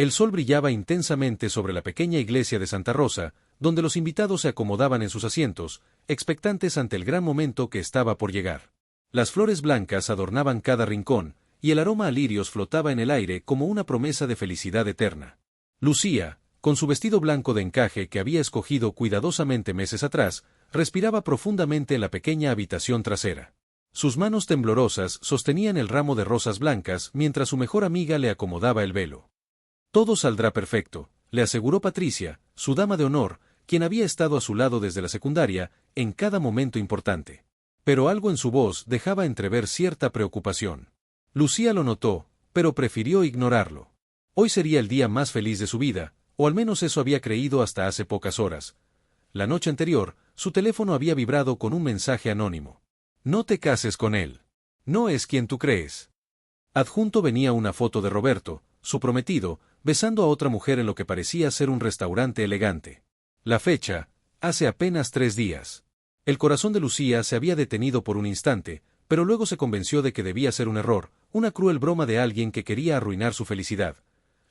El sol brillaba intensamente sobre la pequeña iglesia de Santa Rosa, donde los invitados se acomodaban en sus asientos, expectantes ante el gran momento que estaba por llegar. Las flores blancas adornaban cada rincón, y el aroma a lirios flotaba en el aire como una promesa de felicidad eterna. Lucía, con su vestido blanco de encaje que había escogido cuidadosamente meses atrás, respiraba profundamente en la pequeña habitación trasera. Sus manos temblorosas sostenían el ramo de rosas blancas mientras su mejor amiga le acomodaba el velo. Todo saldrá perfecto, le aseguró Patricia, su dama de honor, quien había estado a su lado desde la secundaria, en cada momento importante. Pero algo en su voz dejaba entrever cierta preocupación. Lucía lo notó, pero prefirió ignorarlo. Hoy sería el día más feliz de su vida, o al menos eso había creído hasta hace pocas horas. La noche anterior, su teléfono había vibrado con un mensaje anónimo. No te cases con él. No es quien tú crees. Adjunto venía una foto de Roberto, su prometido, besando a otra mujer en lo que parecía ser un restaurante elegante. La fecha, hace apenas 3 días. El corazón de Lucía se había detenido por un instante, pero luego se convenció de que debía ser un error, una cruel broma de alguien que quería arruinar su felicidad.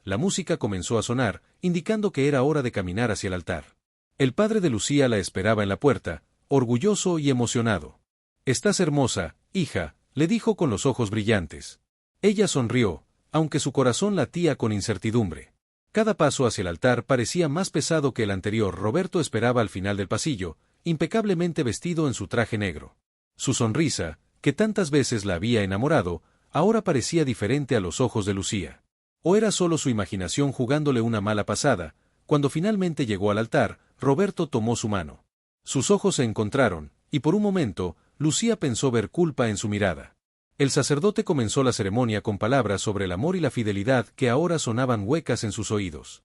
La música comenzó a sonar, indicando que era hora de caminar hacia el altar. El padre de Lucía la esperaba en la puerta, orgulloso y emocionado. «Estás hermosa, hija», le dijo con los ojos brillantes. Ella sonrió, aunque su corazón latía con incertidumbre. Cada paso hacia el altar parecía más pesado que el anterior. Roberto esperaba al final del pasillo, impecablemente vestido en su traje negro. Su sonrisa, que tantas veces la había enamorado, ahora parecía diferente a los ojos de Lucía. ¿O era solo su imaginación jugándole una mala pasada? Cuando finalmente llegó al altar, Roberto tomó su mano. Sus ojos se encontraron, y por un momento, Lucía pensó ver culpa en su mirada. El sacerdote comenzó la ceremonia con palabras sobre el amor y la fidelidad que ahora sonaban huecas en sus oídos.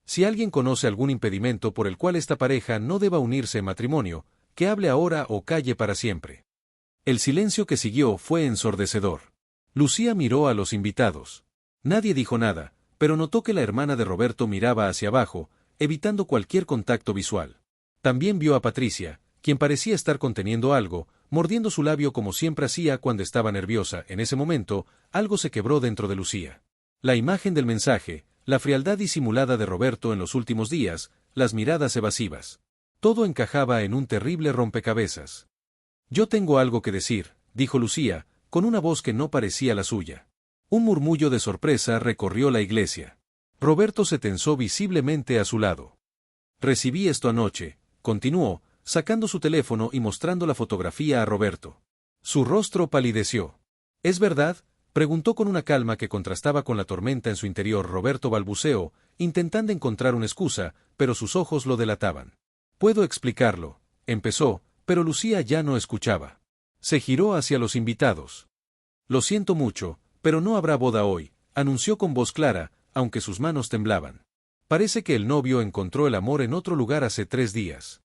Si alguien conoce algún impedimento por el cual esta pareja no deba unirse en matrimonio, que hable ahora o calle para siempre. El silencio que siguió fue ensordecedor. Lucía miró a los invitados. Nadie dijo nada, pero notó que la hermana de Roberto miraba hacia abajo, evitando cualquier contacto visual. También vio a Patricia, quien parecía estar conteniendo algo, mordiendo su labio como siempre hacía cuando estaba nerviosa. En ese momento, algo se quebró dentro de Lucía. La imagen del mensaje, la frialdad disimulada de Roberto en los últimos días, las miradas evasivas. Todo encajaba en un terrible rompecabezas. «Yo tengo algo que decir», dijo Lucía, con una voz que no parecía la suya. Un murmullo de sorpresa recorrió la iglesia. Roberto se tensó visiblemente a su lado. «Recibí esto anoche», continuó, sacando su teléfono y mostrando la fotografía a Roberto. Su rostro palideció. «¿Es verdad?», preguntó con una calma que contrastaba con la tormenta en su interior. Roberto balbuceó, intentando encontrar una excusa, pero sus ojos lo delataban. «Puedo explicarlo», empezó, pero Lucía ya no escuchaba. Se giró hacia los invitados. «Lo siento mucho, pero no habrá boda hoy», anunció con voz clara, aunque sus manos temblaban. «Parece que el novio encontró el amor en otro lugar hace 3 días».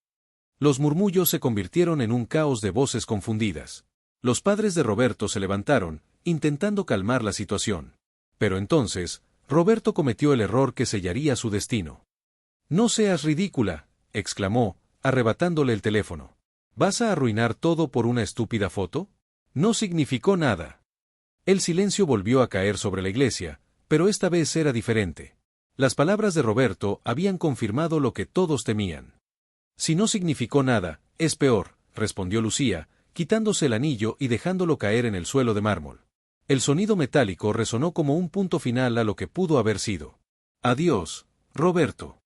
Los murmullos se convirtieron en un caos de voces confundidas. Los padres de Roberto se levantaron, intentando calmar la situación. Pero entonces, Roberto cometió el error que sellaría su destino. «No seas ridícula», exclamó, arrebatándole el teléfono. «¿Vas a arruinar todo por una estúpida foto? No significó nada». El silencio volvió a caer sobre la iglesia, pero esta vez era diferente. Las palabras de Roberto habían confirmado lo que todos temían. «Si no significó nada, es peor», respondió Lucía, quitándose el anillo y dejándolo caer en el suelo de mármol. El sonido metálico resonó como un punto final a lo que pudo haber sido. «Adiós, Roberto».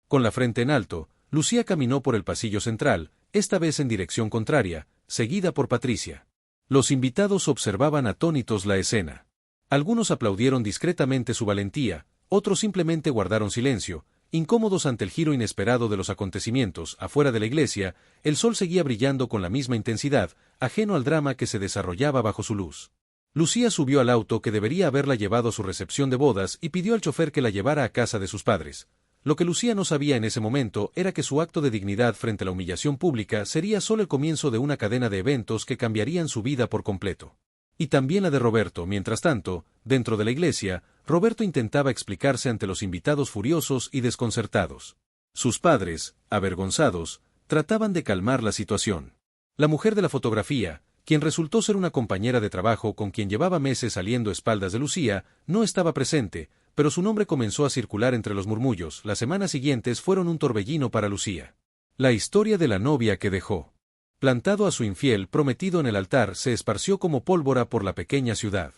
Con la frente en alto, Lucía caminó por el pasillo central, esta vez en dirección contraria, seguida por Patricia. Los invitados observaban atónitos la escena. Algunos aplaudieron discretamente su valentía, otros simplemente guardaron silencio, incómodos ante el giro inesperado de los acontecimientos. Afuera de la iglesia, el sol seguía brillando con la misma intensidad, ajeno al drama que se desarrollaba bajo su luz. Lucía subió al auto que debería haberla llevado a su recepción de bodas y pidió al chofer que la llevara a casa de sus padres. Lo que Lucía no sabía en ese momento era que su acto de dignidad frente a la humillación pública sería solo el comienzo de una cadena de eventos que cambiarían su vida por completo. Y también la de Roberto. Mientras tanto, dentro de la iglesia, Roberto intentaba explicarse ante los invitados furiosos y desconcertados. Sus padres, avergonzados, trataban de calmar la situación. La mujer de la fotografía, quien resultó ser una compañera de trabajo con quien llevaba meses saliendo a espaldas de Lucía, no estaba presente, pero su nombre comenzó a circular entre los murmullos. Las semanas siguientes fueron un torbellino para Lucía. La historia de la novia que dejó plantado a su infiel prometido en el altar se esparció como pólvora por la pequeña ciudad.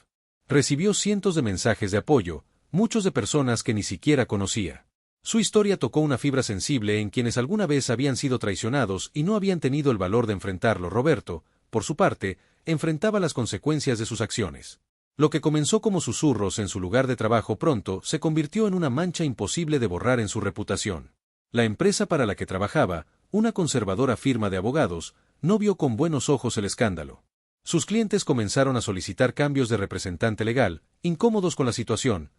Recibió cientos de mensajes de apoyo, muchos de personas que ni siquiera conocía. Su historia tocó una fibra sensible en quienes alguna vez habían sido traicionados y no habían tenido el valor de enfrentarlo. Roberto, por su parte, enfrentaba las consecuencias de sus acciones. Lo que comenzó como susurros en su lugar de trabajo pronto se convirtió en una mancha imposible de borrar en su reputación. La empresa para la que trabajaba, una conservadora firma de abogados, no vio con buenos ojos el escándalo. Sus clientes comenzaron a solicitar cambios de representante legal, incómodos con la situación.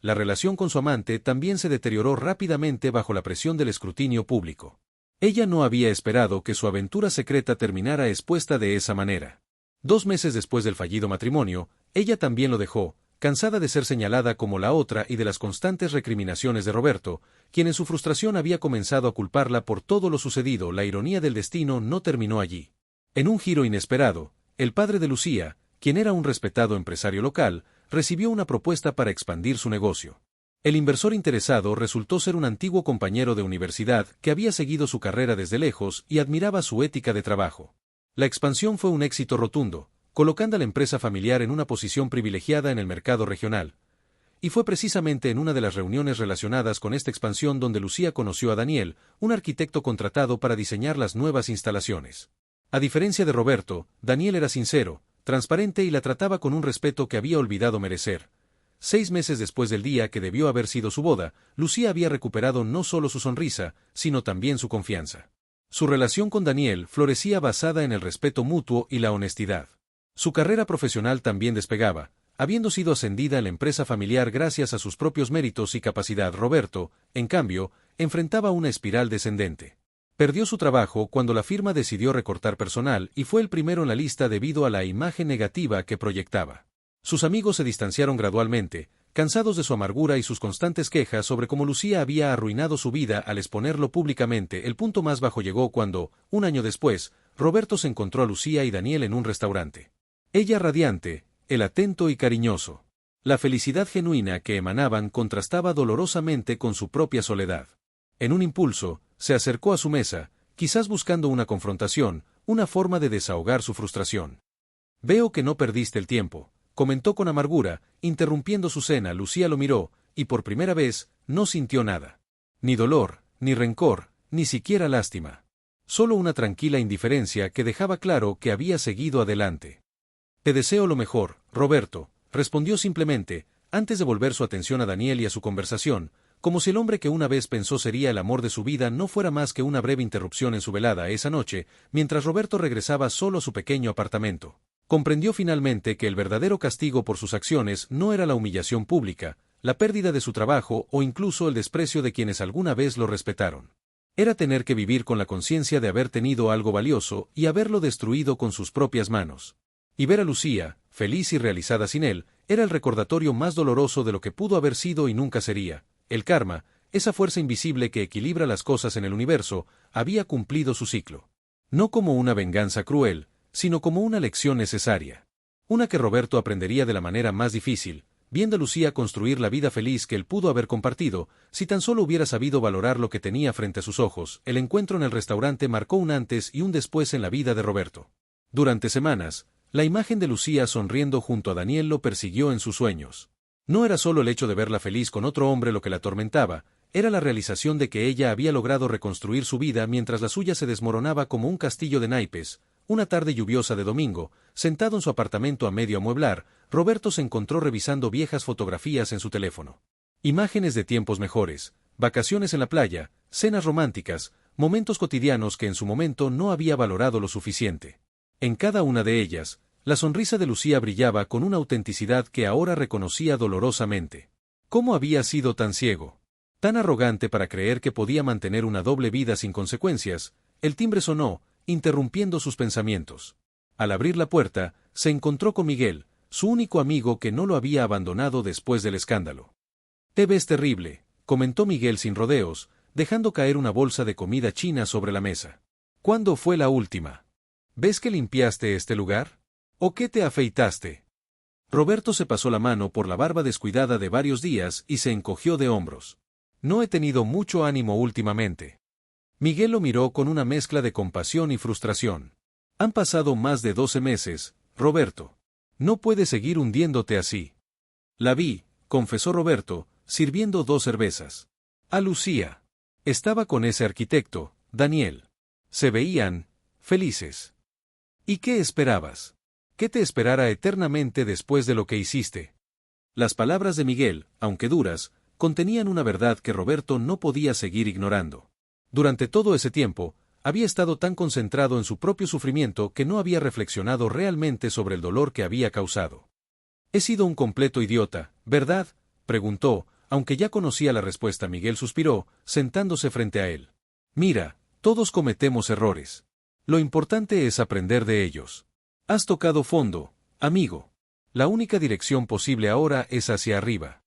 La relación con su amante también se deterioró rápidamente bajo la presión del escrutinio público. Ella no había esperado que su aventura secreta terminara expuesta de esa manera. 2 meses después del fallido matrimonio, ella también lo dejó, cansada de ser señalada como la otra y de las constantes recriminaciones de Roberto, quien en su frustración había comenzado a culparla por todo lo sucedido. La ironía del destino no terminó allí. En un giro inesperado, el padre de Lucía, quien era un respetado empresario local, recibió una propuesta para expandir su negocio. El inversor interesado resultó ser un antiguo compañero de universidad que había seguido su carrera desde lejos y admiraba su ética de trabajo. La expansión fue un éxito rotundo, colocando a la empresa familiar en una posición privilegiada en el mercado regional. Y fue precisamente en una de las reuniones relacionadas con esta expansión donde Lucía conoció a Daniel, un arquitecto contratado para diseñar las nuevas instalaciones. A diferencia de Roberto, Daniel era sincero, transparente y la trataba con un respeto que había olvidado merecer. 6 meses después del día que debió haber sido su boda, Lucía había recuperado no solo su sonrisa, sino también su confianza. Su relación con Daniel florecía basada en el respeto mutuo y la honestidad. Su carrera profesional también despegaba, habiendo sido ascendida en la empresa familiar gracias a sus propios méritos y capacidad. Roberto, en cambio, enfrentaba una espiral descendente. Perdió su trabajo cuando la firma decidió recortar personal y fue el primero en la lista debido a la imagen negativa que proyectaba. Sus amigos se distanciaron gradualmente, cansados de su amargura y sus constantes quejas sobre cómo Lucía había arruinado su vida al exponerlo públicamente. El punto más bajo llegó cuando, un año después, Roberto se encontró a Lucía y Daniel en un restaurante. Ella radiante, él atento y cariñoso. La felicidad genuina que emanaban contrastaba dolorosamente con su propia soledad. En un impulso, se acercó a su mesa, quizás buscando una confrontación, una forma de desahogar su frustración. «Veo que no perdiste el tiempo», comentó con amargura, interrumpiendo su cena. Lucía lo miró, y por primera vez, no sintió nada. Ni dolor, ni rencor, ni siquiera lástima. Solo una tranquila indiferencia que dejaba claro que había seguido adelante. «Te deseo lo mejor, Roberto», respondió simplemente, antes de volver su atención a Daniel y a su conversación, como si el hombre que una vez pensó sería el amor de su vida no fuera más que una breve interrupción en su velada esa noche, mientras Roberto regresaba solo a su pequeño apartamento. Comprendió finalmente que el verdadero castigo por sus acciones no era la humillación pública, la pérdida de su trabajo o incluso el desprecio de quienes alguna vez lo respetaron. Era tener que vivir con la conciencia de haber tenido algo valioso y haberlo destruido con sus propias manos. Y ver a Lucía, feliz y realizada sin él, era el recordatorio más doloroso de lo que pudo haber sido y nunca sería. El karma, esa fuerza invisible que equilibra las cosas en el universo, había cumplido su ciclo. No como una venganza cruel, sino como una lección necesaria. Una que Roberto aprendería de la manera más difícil, viendo a Lucía construir la vida feliz que él pudo haber compartido, si tan solo hubiera sabido valorar lo que tenía frente a sus ojos. El encuentro en el restaurante marcó un antes y un después en la vida de Roberto. Durante semanas, la imagen de Lucía sonriendo junto a Daniel lo persiguió en sus sueños. No era solo el hecho de verla feliz con otro hombre lo que la atormentaba, era la realización de que ella había logrado reconstruir su vida mientras la suya se desmoronaba como un castillo de naipes. Una tarde lluviosa de domingo, sentado en su apartamento a medio amueblar, Roberto se encontró revisando viejas fotografías en su teléfono. Imágenes de tiempos mejores, vacaciones en la playa, cenas románticas, momentos cotidianos que en su momento no había valorado lo suficiente. En cada una de ellas, la sonrisa de Lucía brillaba con una autenticidad que ahora reconocía dolorosamente. ¿Cómo había sido tan ciego? Tan arrogante para creer que podía mantener una doble vida sin consecuencias. El timbre sonó, interrumpiendo sus pensamientos. Al abrir la puerta, se encontró con Miguel, su único amigo que no lo había abandonado después del escándalo. «Te ves terrible», comentó Miguel sin rodeos, dejando caer una bolsa de comida china sobre la mesa. «¿Cuándo fue la última? ¿Ves que limpiaste este lugar? ¿O qué te afeitaste?» Roberto se pasó la mano por la barba descuidada de varios días y se encogió de hombros. No he tenido mucho ánimo últimamente. Miguel lo miró con una mezcla de compasión y frustración. Han pasado más de 12 meses, Roberto. No puedes seguir hundiéndote así. La vi, confesó Roberto, sirviendo 2 cervezas. A Lucía. Estaba con ese arquitecto, Daniel. Se veían felices. ¿Y qué esperabas? ¿Que te esperara eternamente después de lo que hiciste? Las palabras de Miguel, aunque duras, contenían una verdad que Roberto no podía seguir ignorando. Durante todo ese tiempo, había estado tan concentrado en su propio sufrimiento que no había reflexionado realmente sobre el dolor que había causado. He sido un completo idiota, ¿verdad?, preguntó, aunque ya conocía la respuesta. Miguel suspiró, sentándose frente a él. Mira, todos cometemos errores. Lo importante es aprender de ellos. Has tocado fondo, amigo. La única dirección posible ahora es hacia arriba.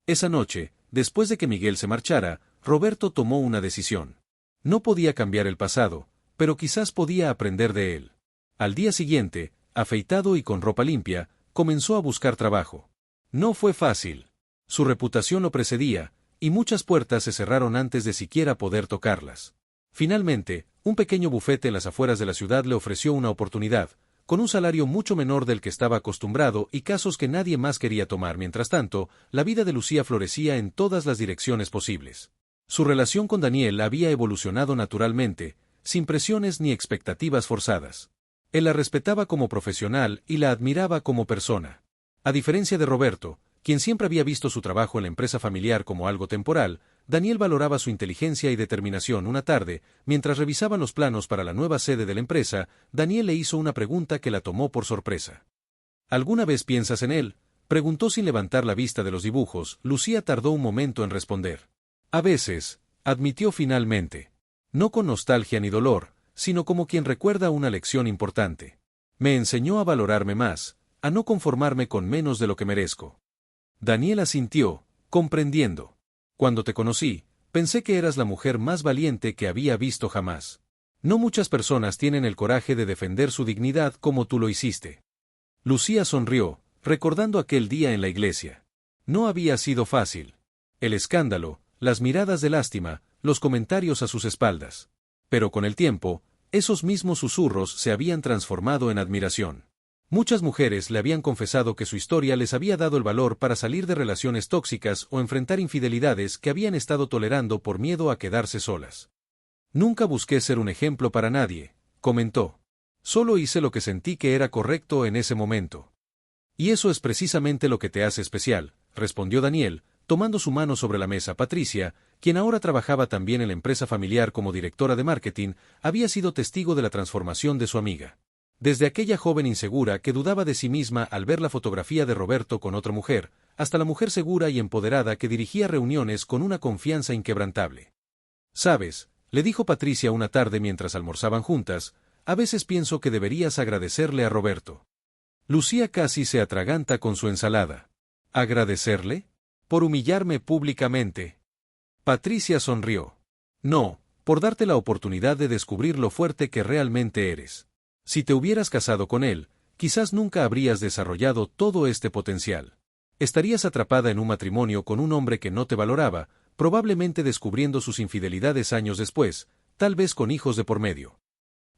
Esa noche, después de que Miguel se marchara, Roberto tomó una decisión. No podía cambiar el pasado, pero quizás podía aprender de él. Al día siguiente, afeitado y con ropa limpia, comenzó a buscar trabajo. No fue fácil. Su reputación lo precedía, y muchas puertas se cerraron antes de siquiera poder tocarlas. Finalmente, un pequeño bufete en las afueras de la ciudad le ofreció una oportunidad, con un salario mucho menor del que estaba acostumbrado y casos que nadie más quería tomar. Mientras tanto, la vida de Lucía florecía en todas las direcciones posibles. Su relación con Daniel había evolucionado naturalmente, sin presiones ni expectativas forzadas. Él la respetaba como profesional y la admiraba como persona. A diferencia de Roberto, quien siempre había visto su trabajo en la empresa familiar como algo temporal, Daniel valoraba su inteligencia y determinación. Una tarde, mientras revisaban los planos para la nueva sede de la empresa, Daniel le hizo una pregunta que la tomó por sorpresa. ¿Alguna vez piensas en él?, preguntó sin levantar la vista de los dibujos. Lucía tardó un momento en responder. A veces, admitió finalmente. No con nostalgia ni dolor, sino como quien recuerda una lección importante. Me enseñó a valorarme más, a no conformarme con menos de lo que merezco. Daniel asintió, comprendiendo. Cuando te conocí, pensé que eras la mujer más valiente que había visto jamás. No muchas personas tienen el coraje de defender su dignidad como tú lo hiciste. Lucía sonrió, recordando aquel día en la iglesia. No había sido fácil. El escándalo, las miradas de lástima, los comentarios a sus espaldas. Pero con el tiempo, esos mismos susurros se habían transformado en admiración. Muchas mujeres le habían confesado que su historia les había dado el valor para salir de relaciones tóxicas o enfrentar infidelidades que habían estado tolerando por miedo a quedarse solas. Nunca busqué ser un ejemplo para nadie, comentó. Solo hice lo que sentí que era correcto en ese momento. Y eso es precisamente lo que te hace especial, respondió Daniel, tomando su mano sobre la mesa. Patricia, quien ahora trabajaba también en la empresa familiar como directora de marketing, había sido testigo de la transformación de su amiga. Desde aquella joven insegura que dudaba de sí misma al ver la fotografía de Roberto con otra mujer, hasta la mujer segura y empoderada que dirigía reuniones con una confianza inquebrantable. ¿Sabes?, le dijo Patricia una tarde mientras almorzaban juntas, a veces pienso que deberías agradecerle a Roberto. Lucía casi se atraganta con su ensalada. ¿Agradecerle? Por humillarme públicamente. Patricia sonrió. No, por darte la oportunidad de descubrir lo fuerte que realmente eres. Si te hubieras casado con él, quizás nunca habrías desarrollado todo este potencial. Estarías atrapada en un matrimonio con un hombre que no te valoraba, probablemente descubriendo sus infidelidades años después, tal vez con hijos de por medio.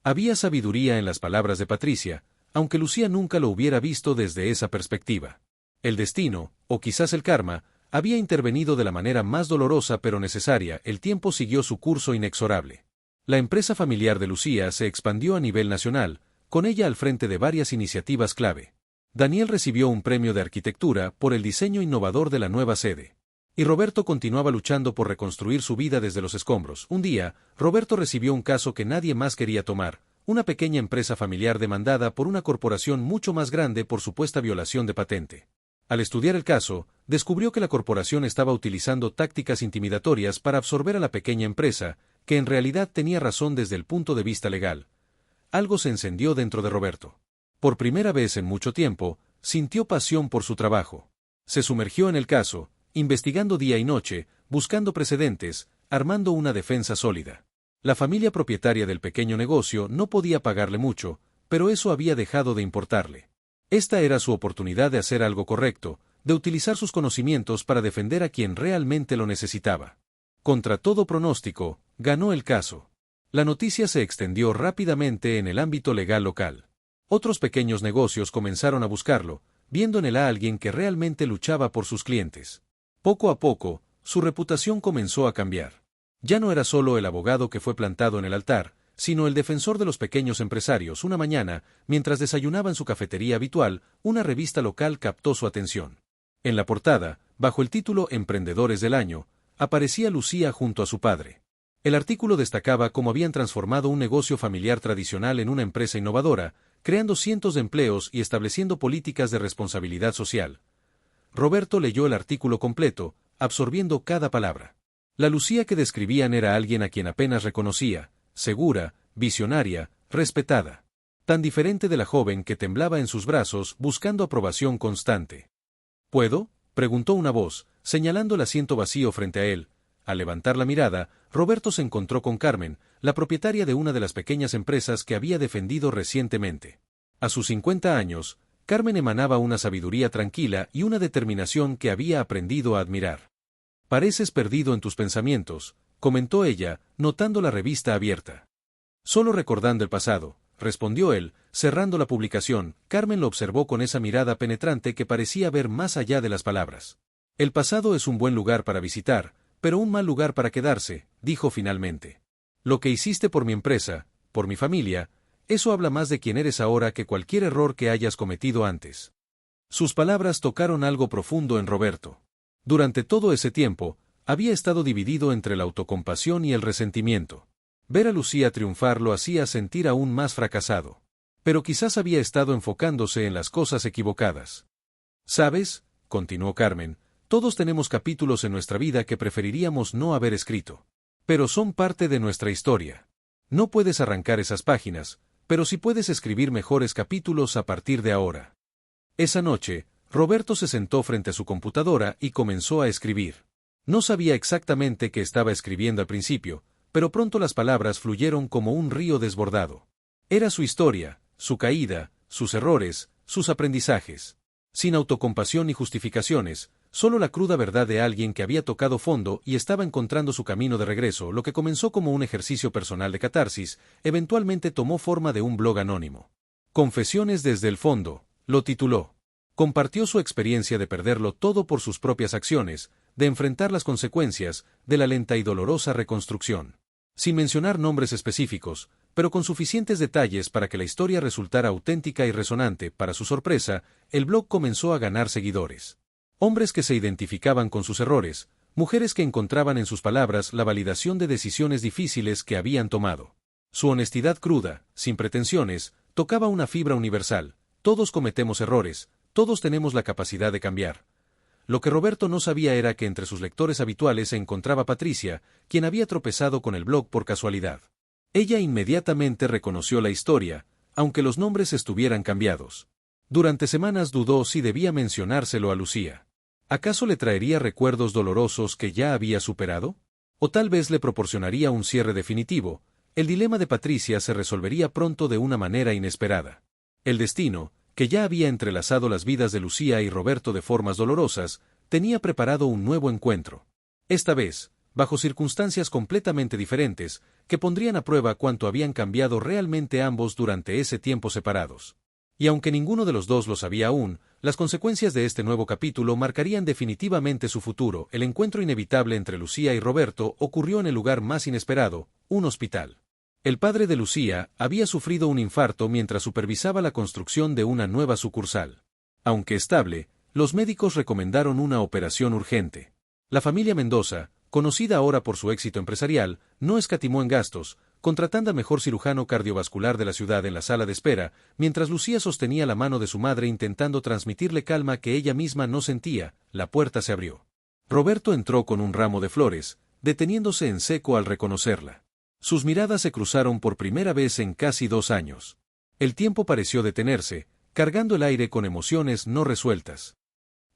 Había sabiduría en las palabras de Patricia, aunque Lucía nunca lo hubiera visto desde esa perspectiva. El destino, o quizás el karma, había intervenido de la manera más dolorosa pero necesaria. El tiempo siguió su curso inexorable. La empresa familiar de Lucía se expandió a nivel nacional, con ella al frente de varias iniciativas clave. Daniel recibió un premio de arquitectura por el diseño innovador de la nueva sede. Y Roberto continuaba luchando por reconstruir su vida desde los escombros. Un día, Roberto recibió un caso que nadie más quería tomar, una pequeña empresa familiar demandada por una corporación mucho más grande por supuesta violación de patente. Al estudiar el caso, descubrió que la corporación estaba utilizando tácticas intimidatorias para absorber a la pequeña empresa, que en realidad tenía razón desde el punto de vista legal. Algo se encendió dentro de Roberto. Por primera vez en mucho tiempo, sintió pasión por su trabajo. Se sumergió en el caso, investigando día y noche, buscando precedentes, armando una defensa sólida. La familia propietaria del pequeño negocio no podía pagarle mucho, pero eso había dejado de importarle. Esta era su oportunidad de hacer algo correcto, de utilizar sus conocimientos para defender a quien realmente lo necesitaba. Contra todo pronóstico, ganó el caso. La noticia se extendió rápidamente en el ámbito legal local. Otros pequeños negocios comenzaron a buscarlo, viendo en él a alguien que realmente luchaba por sus clientes. Poco a poco, su reputación comenzó a cambiar. Ya no era solo el abogado que fue plantado en el altar, sino el defensor de los pequeños empresarios. Una mañana, mientras desayunaba en su cafetería habitual, una revista local captó su atención. En la portada, bajo el título Emprendedores del Año, aparecía Lucía junto a su padre. El artículo destacaba cómo habían transformado un negocio familiar tradicional en una empresa innovadora, creando cientos de empleos y estableciendo políticas de responsabilidad social. Roberto leyó el artículo completo, absorbiendo cada palabra. La Lucía que describían era alguien a quien apenas reconocía, segura, visionaria, respetada. Tan diferente de la joven que temblaba en sus brazos buscando aprobación constante. ¿Puedo?, preguntó una voz, señalando el asiento vacío frente a él. Al levantar la mirada, Roberto se encontró con Carmen, la propietaria de una de las pequeñas empresas que había defendido recientemente. A sus 50 años, Carmen emanaba una sabiduría tranquila y una determinación que había aprendido a admirar. «Pareces perdido en tus pensamientos», comentó ella, notando la revista abierta. «Solo recordando el pasado», respondió él, cerrando la publicación. Carmen lo observó con esa mirada penetrante que parecía ver más allá de las palabras. «El pasado es un buen lugar para visitar, pero un mal lugar para quedarse», dijo finalmente. «Lo que hiciste por mi empresa, por mi familia, eso habla más de quién eres ahora que cualquier error que hayas cometido antes». Sus palabras tocaron algo profundo en Roberto. Durante todo ese tiempo, había estado dividido entre la autocompasión y el resentimiento. Ver a Lucía triunfar lo hacía sentir aún más fracasado. Pero quizás había estado enfocándose en las cosas equivocadas. «¿Sabes?», continuó Carmen, «todos tenemos capítulos en nuestra vida que preferiríamos no haber escrito. Pero son parte de nuestra historia. No puedes arrancar esas páginas, pero sí puedes escribir mejores capítulos a partir de ahora». Esa noche, Roberto se sentó frente a su computadora y comenzó a escribir. No sabía exactamente qué estaba escribiendo al principio, pero pronto las palabras fluyeron como un río desbordado. Era su historia, su caída, sus errores, sus aprendizajes. Sin autocompasión ni justificaciones, solo la cruda verdad de alguien que había tocado fondo y estaba encontrando su camino de regreso. Lo que comenzó como un ejercicio personal de catarsis, eventualmente tomó forma de un blog anónimo. «Confesiones desde el fondo», lo tituló. Compartió su experiencia de perderlo todo por sus propias acciones, de enfrentar las consecuencias de la lenta y dolorosa reconstrucción. Sin mencionar nombres específicos, pero con suficientes detalles para que la historia resultara auténtica y resonante. Para su sorpresa, el blog comenzó a ganar seguidores. Hombres que se identificaban con sus errores, mujeres que encontraban en sus palabras la validación de decisiones difíciles que habían tomado. Su honestidad cruda, sin pretensiones, tocaba una fibra universal. Todos cometemos errores, todos tenemos la capacidad de cambiar. Lo que Roberto no sabía era que entre sus lectores habituales se encontraba Patricia, quien había tropezado con el blog por casualidad. Ella inmediatamente reconoció la historia, aunque los nombres estuvieran cambiados. Durante semanas dudó si debía mencionárselo a Lucía. ¿Acaso le traería recuerdos dolorosos que ya había superado? ¿O tal vez le proporcionaría un cierre definitivo? El dilema de Patricia se resolvería pronto de una manera inesperada. El destino, que ya había entrelazado las vidas de Lucía y Roberto de formas dolorosas, tenía preparado un nuevo encuentro. Esta vez, bajo circunstancias completamente diferentes, que pondrían a prueba cuánto habían cambiado realmente ambos durante ese tiempo separados. Y aunque ninguno de los dos lo sabía aún, las consecuencias de este nuevo capítulo marcarían definitivamente su futuro. El encuentro inevitable entre Lucía y Roberto ocurrió en el lugar más inesperado, un hospital. El padre de Lucía había sufrido un infarto mientras supervisaba la construcción de una nueva sucursal. Aunque estable, los médicos recomendaron una operación urgente. La familia Mendoza, conocida ahora por su éxito empresarial, no escatimó en gastos, contratando al mejor cirujano cardiovascular de la ciudad en la sala de espera, mientras Lucía sostenía la mano de su madre intentando transmitirle calma que ella misma no sentía. La puerta se abrió. Roberto entró con un ramo de flores, deteniéndose en seco al reconocerla. Sus miradas se cruzaron por primera vez en casi 2 años. El tiempo pareció detenerse, cargando el aire con emociones no resueltas.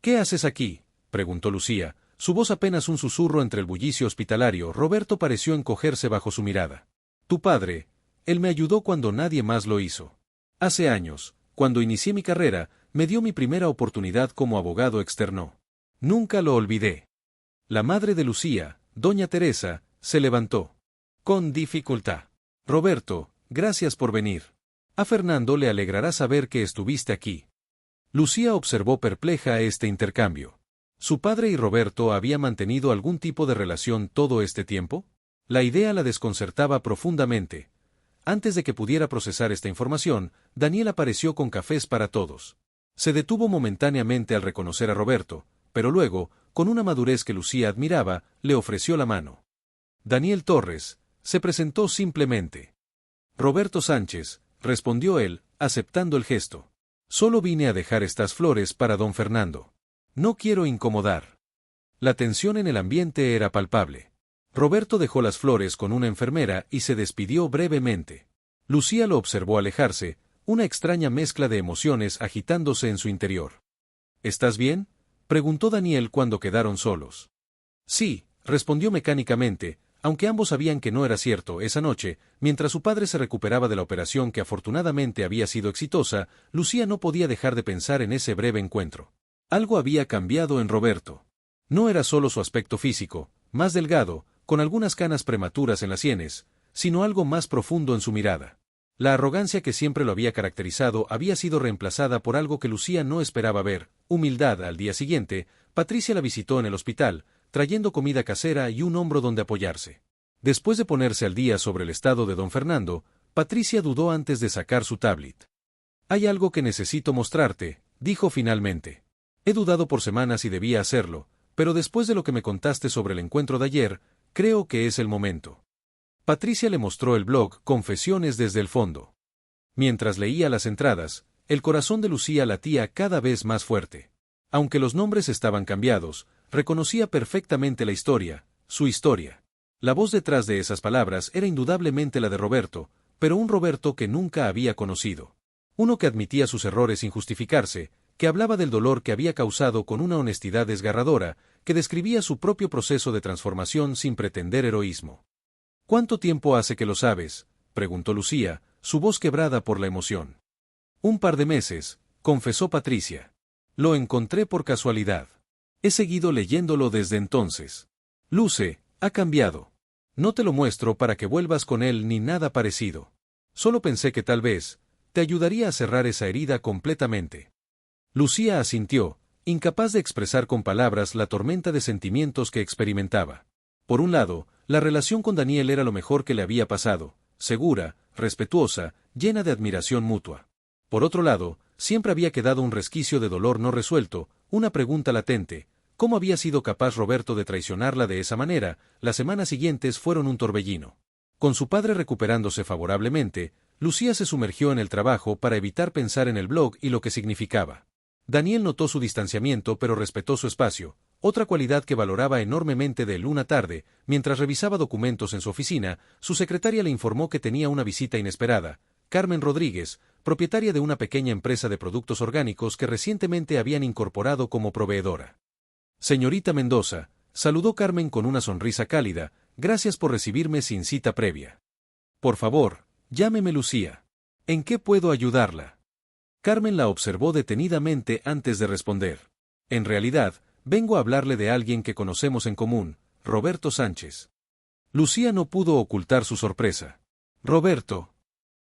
«¿Qué haces aquí?», preguntó Lucía, su voz apenas un susurro entre el bullicio hospitalario. Roberto pareció encogerse bajo su mirada. «Tu padre, él me ayudó cuando nadie más lo hizo. Hace años, cuando inicié mi carrera, me dio mi primera oportunidad como abogado externo. Nunca lo olvidé. La madre de Lucía, doña Teresa, se levantó. Con dificultad. Roberto, gracias por venir. A Fernando le alegrará saber que estuviste aquí. Lucía observó perpleja este intercambio. ¿Su padre y Roberto habían mantenido algún tipo de relación todo este tiempo? La idea la desconcertaba profundamente. Antes de que pudiera procesar esta información, Daniel apareció con cafés para todos. Se detuvo momentáneamente al reconocer a Roberto, pero luego, con una madurez que Lucía admiraba, le ofreció la mano. Daniel Torres, se presentó simplemente. Roberto Sánchez, respondió él, aceptando el gesto. Solo vine a dejar estas flores para don Fernando. No quiero incomodar. La tensión en el ambiente era palpable. Roberto dejó las flores con una enfermera y se despidió brevemente. Lucía lo observó alejarse, una extraña mezcla de emociones agitándose en su interior. ¿Estás bien?, preguntó Daniel cuando quedaron solos. Sí, respondió mecánicamente, aunque ambos sabían que no era cierto. Esa noche, mientras su padre se recuperaba de la operación que afortunadamente había sido exitosa, Lucía no podía dejar de pensar en ese breve encuentro. Algo había cambiado en Roberto. No era solo su aspecto físico, más delgado, con algunas canas prematuras en las sienes, sino algo más profundo en su mirada. La arrogancia que siempre lo había caracterizado había sido reemplazada por algo que Lucía no esperaba ver, humildad. Al día siguiente, Patricia la visitó en el hospital, trayendo comida casera y un hombro donde apoyarse. Después de ponerse al día sobre el estado de don Fernando, Patricia dudó antes de sacar su tablet. «Hay algo que necesito mostrarte», dijo finalmente. «He dudado por semanas si debía hacerlo, pero después de lo que me contaste sobre el encuentro de ayer, creo que es el momento». Patricia le mostró el blog Confesiones desde el fondo. Mientras leía las entradas, el corazón de Lucía latía cada vez más fuerte. Aunque los nombres estaban cambiados, reconocía perfectamente la historia, su historia. La voz detrás de esas palabras era indudablemente la de Roberto, pero un Roberto que nunca había conocido. Uno que admitía sus errores sin justificarse, que hablaba del dolor que había causado con una honestidad desgarradora, que describía su propio proceso de transformación sin pretender heroísmo. «¿Cuánto tiempo hace que lo sabes?», preguntó Lucía, su voz quebrada por la emoción. «Un par de meses», confesó Patricia. «Lo encontré por casualidad. He seguido leyéndolo desde entonces. Luce, ha cambiado. No te lo muestro para que vuelvas con él ni nada parecido. Solo pensé que tal vez te ayudaría a cerrar esa herida completamente». Lucía asintió, incapaz de expresar con palabras la tormenta de sentimientos que experimentaba. Por un lado, la relación con Daniel era lo mejor que le había pasado, segura, respetuosa, llena de admiración mutua. Por otro lado, siempre había quedado un resquicio de dolor no resuelto, una pregunta latente: ¿cómo había sido capaz Roberto de traicionarla de esa manera? Las semanas siguientes fueron un torbellino. Con su padre recuperándose favorablemente, Lucía se sumergió en el trabajo para evitar pensar en el blog y lo que significaba. Daniel notó su distanciamiento pero respetó su espacio, otra cualidad que valoraba enormemente de él. Una tarde, mientras revisaba documentos en su oficina, su secretaria le informó que tenía una visita inesperada: Carmen Rodríguez, propietaria de una pequeña empresa de productos orgánicos que recientemente habían incorporado como proveedora. «Señorita Mendoza», saludó Carmen con una sonrisa cálida, «gracias por recibirme sin cita previa. Por favor, llámeme Lucía. ¿En qué puedo ayudarla?». Carmen la observó detenidamente antes de responder. «En realidad, vengo a hablarle de alguien que conocemos en común, Roberto Sánchez». Lucía no pudo ocultar su sorpresa. «¿Roberto?».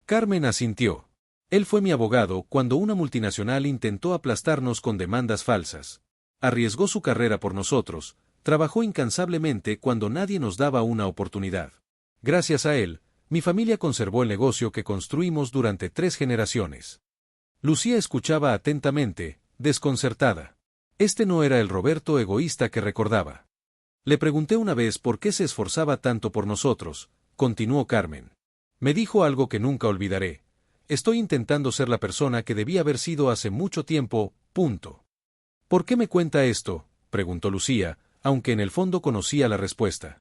Carmen asintió. «Él fue mi abogado cuando una multinacional intentó aplastarnos con demandas falsas. Arriesgó su carrera por nosotros, trabajó incansablemente cuando nadie nos daba una oportunidad. Gracias a él, mi familia conservó el negocio que construimos durante 3 generaciones». Lucía escuchaba atentamente, desconcertada. Este no era el Roberto egoísta que recordaba. «Le pregunté una vez por qué se esforzaba tanto por nosotros», continuó Carmen. «Me dijo algo que nunca olvidaré: estoy intentando ser la persona que debía haber sido hace mucho tiempo, punto». «¿Por qué me cuenta esto?», preguntó Lucía, aunque en el fondo conocía la respuesta.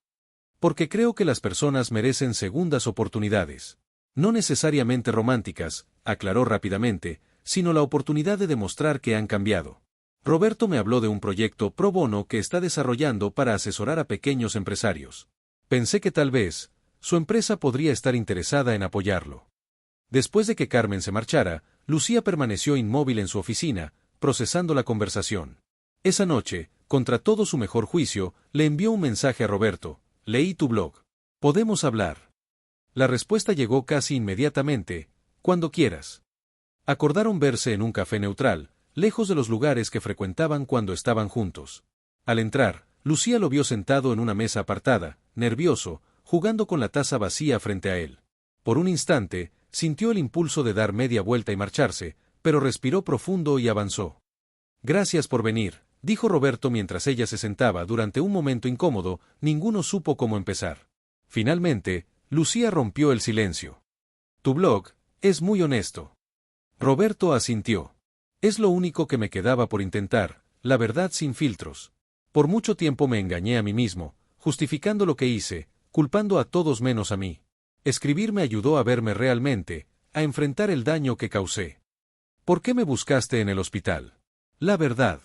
«Porque creo que las personas merecen segundas oportunidades. No necesariamente románticas», aclaró rápidamente, «sino la oportunidad de demostrar que han cambiado. Roberto me habló de un proyecto pro bono que está desarrollando para asesorar a pequeños empresarios. Pensé que tal vez su empresa podría estar interesada en apoyarlo». Después de que Carmen se marchara, Lucía permaneció inmóvil en su oficina, procesando la conversación. Esa noche, contra todo su mejor juicio, le envió un mensaje a Roberto: «Leí tu blog. ¿Podemos hablar?». La respuesta llegó casi inmediatamente: «Cuando quieras». Acordaron verse en un café neutral, lejos de los lugares que frecuentaban cuando estaban juntos. Al entrar, Lucía lo vio sentado en una mesa apartada, nervioso, jugando con la taza vacía frente a él. Por un instante, sintió el impulso de dar media vuelta y marcharse, pero respiró profundo y avanzó. «Gracias por venir», dijo Roberto mientras ella se sentaba. Durante un momento incómodo, ninguno supo cómo empezar. Finalmente, Lucía rompió el silencio. «Tu blog es muy honesto». Roberto asintió. «Es lo único que me quedaba por intentar, la verdad sin filtros. Por mucho tiempo me engañé a mí mismo, justificando lo que hice, culpando a todos menos a mí. Escribir me ayudó a verme realmente, a enfrentar el daño que causé». «¿Por qué me buscaste en el hospital?». «La verdad.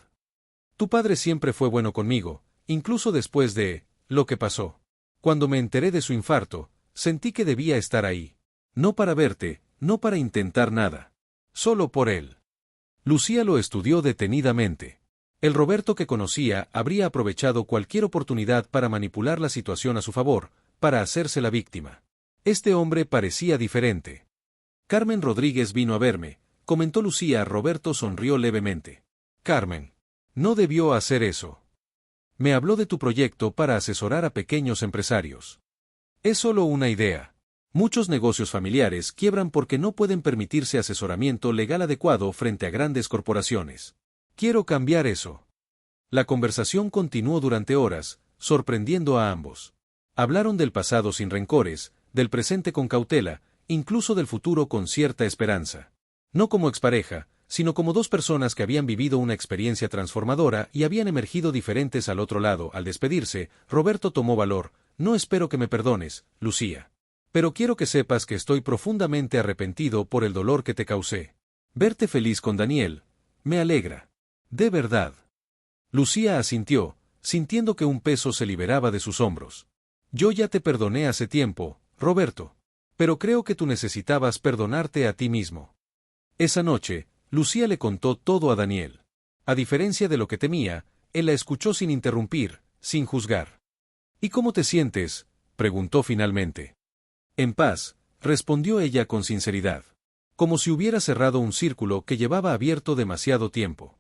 Tu padre siempre fue bueno conmigo, incluso después de lo que pasó. Cuando me enteré de su infarto, sentí que debía estar ahí. No para verte, no para intentar nada. Solo por él». Lucía lo estudió detenidamente. El Roberto que conocía habría aprovechado cualquier oportunidad para manipular la situación a su favor, para hacerse la víctima. Este hombre parecía diferente. «Carmen Rodríguez vino a verme», comentó Lucía. Roberto sonrió levemente. «Carmen. No debió hacer eso. Me habló de tu proyecto para asesorar a pequeños empresarios. Es solo una idea. Muchos negocios familiares quiebran porque no pueden permitirse asesoramiento legal adecuado frente a grandes corporaciones. Quiero cambiar eso». La conversación continuó durante horas, sorprendiendo a ambos. Hablaron del pasado sin rencores, del presente con cautela, incluso del futuro con cierta esperanza. No como expareja, sino como dos personas que habían vivido una experiencia transformadora y habían emergido diferentes al otro lado. Al despedirse, Roberto tomó valor. «No espero que me perdones, Lucía. Pero quiero que sepas que estoy profundamente arrepentido por el dolor que te causé. Verte feliz con Daniel me alegra. De verdad». Lucía asintió, sintiendo que un peso se liberaba de sus hombros. «Yo ya te perdoné hace tiempo, Roberto. Pero creo que tú necesitabas perdonarte a ti mismo». Esa noche, Lucía le contó todo a Daniel. A diferencia de lo que temía, él la escuchó sin interrumpir, sin juzgar. «¿Y cómo te sientes?», preguntó finalmente. «En paz», respondió ella con sinceridad. Como si hubiera cerrado un círculo que llevaba abierto demasiado tiempo.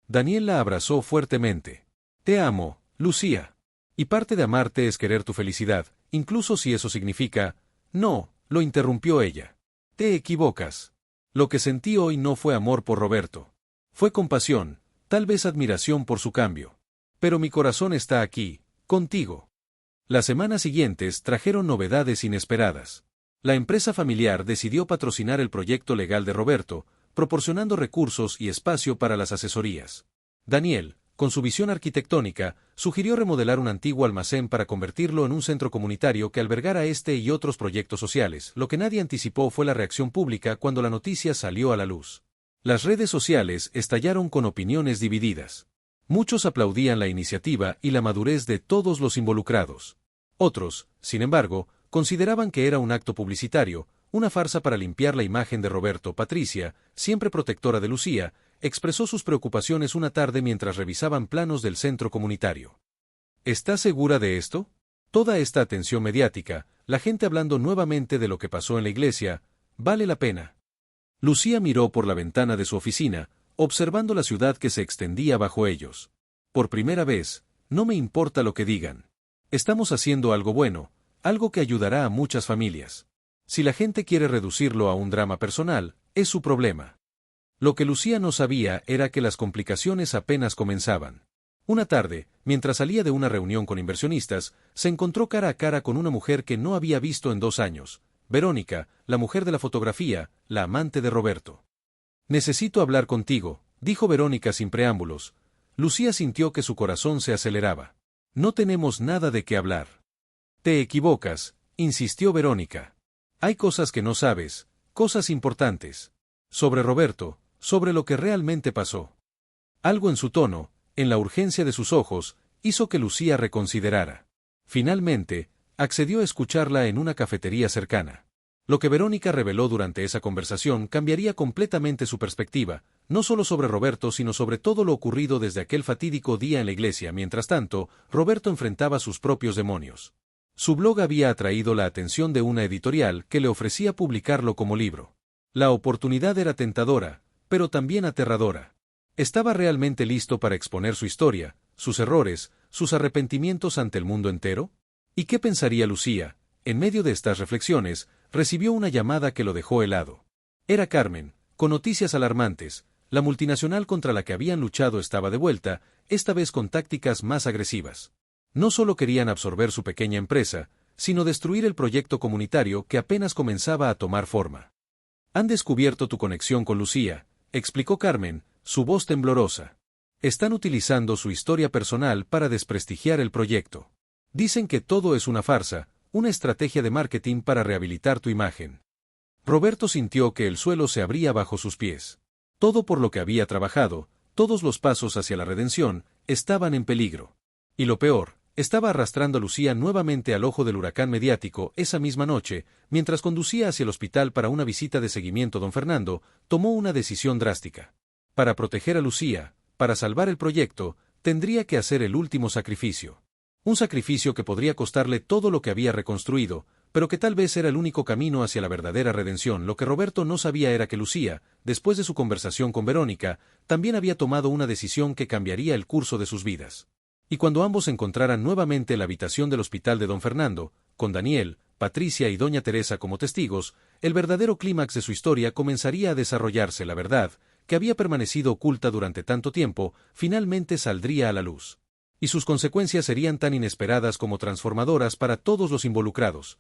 Daniel la abrazó fuertemente. «Te amo, Lucía. Y parte de amarte es querer tu felicidad, incluso si eso significa…». «No», lo interrumpió ella. «Te equivocas. Lo que sentí hoy no fue amor por Roberto. Fue compasión, tal vez admiración por su cambio. Pero mi corazón está aquí, contigo». Las semanas siguientes trajeron novedades inesperadas. La empresa familiar decidió patrocinar el proyecto legal de Roberto, proporcionando recursos y espacio para las asesorías. Daniel, con su visión arquitectónica, sugirió remodelar un antiguo almacén para convertirlo en un centro comunitario que albergara este y otros proyectos sociales. Lo que nadie anticipó fue la reacción pública cuando la noticia salió a la luz. Las redes sociales estallaron con opiniones divididas. Muchos aplaudían la iniciativa y la madurez de todos los involucrados. Otros, sin embargo, consideraban que era un acto publicitario, una farsa para limpiar la imagen de Roberto. Patricia, siempre protectora de Lucía, expresó sus preocupaciones una tarde mientras revisaban planos del centro comunitario. «¿Estás segura de esto? Toda esta atención mediática, la gente hablando nuevamente de lo que pasó en la iglesia, ¿vale la pena?». Lucía miró por la ventana de su oficina, observando la ciudad que se extendía bajo ellos. «Por primera vez, no me importa lo que digan. Estamos haciendo algo bueno, algo que ayudará a muchas familias. Si la gente quiere reducirlo a un drama personal, es su problema». Lo que Lucía no sabía era que las complicaciones apenas comenzaban. Una tarde, mientras salía de una reunión con inversionistas, se encontró cara a cara con una mujer que no había visto en 2 años. Verónica, la mujer de la fotografía, la amante de Roberto. «Necesito hablar contigo», dijo Verónica sin preámbulos. Lucía sintió que su corazón se aceleraba. «No tenemos nada de qué hablar». «Te equivocas», insistió Verónica. «Hay cosas que no sabes, cosas importantes. Sobre Roberto, sobre lo que realmente pasó». Algo en su tono, en la urgencia de sus ojos, hizo que Lucía reconsiderara. Finalmente, accedió a escucharla en una cafetería cercana. Lo que Verónica reveló durante esa conversación cambiaría completamente su perspectiva, no solo sobre Roberto sino sobre todo lo ocurrido desde aquel fatídico día en la iglesia. Mientras tanto, Roberto enfrentaba sus propios demonios. Su blog había atraído la atención de una editorial que le ofrecía publicarlo como libro. La oportunidad era tentadora, pero también aterradora. ¿Estaba realmente listo para exponer su historia, sus errores, sus arrepentimientos ante el mundo entero? ¿Y qué pensaría Lucía? En medio de estas reflexiones, recibió una llamada que lo dejó helado. Era Carmen, con noticias alarmantes. La multinacional contra la que habían luchado estaba de vuelta, esta vez con tácticas más agresivas. No solo querían absorber su pequeña empresa, sino destruir el proyecto comunitario que apenas comenzaba a tomar forma. Han descubierto tu conexión con Lucía, explicó Carmen, su voz temblorosa. Están utilizando su historia personal para desprestigiar el proyecto. Dicen que todo es una farsa, una estrategia de marketing para rehabilitar tu imagen. Roberto sintió que el suelo se abría bajo sus pies. Todo por lo que había trabajado, todos los pasos hacia la redención, estaban en peligro. Y lo peor, estaba arrastrando a Lucía nuevamente al ojo del huracán mediático. Esa misma noche, mientras conducía hacia el hospital para una visita de seguimiento, don Fernando tomó una decisión drástica. Para proteger a Lucía, para salvar el proyecto, tendría que hacer el último sacrificio. Un sacrificio que podría costarle todo lo que había reconstruido, pero que tal vez era el único camino hacia la verdadera redención. Lo que Roberto no sabía era que Lucía, después de su conversación con Verónica, también había tomado una decisión que cambiaría el curso de sus vidas. Y cuando ambos se encontraran nuevamente en la habitación del hospital de don Fernando, con Daniel, Patricia y doña Teresa como testigos, el verdadero clímax de su historia comenzaría a desarrollarse. La verdad, que había permanecido oculta durante tanto tiempo, finalmente saldría a la luz. Y sus consecuencias serían tan inesperadas como transformadoras para todos los involucrados.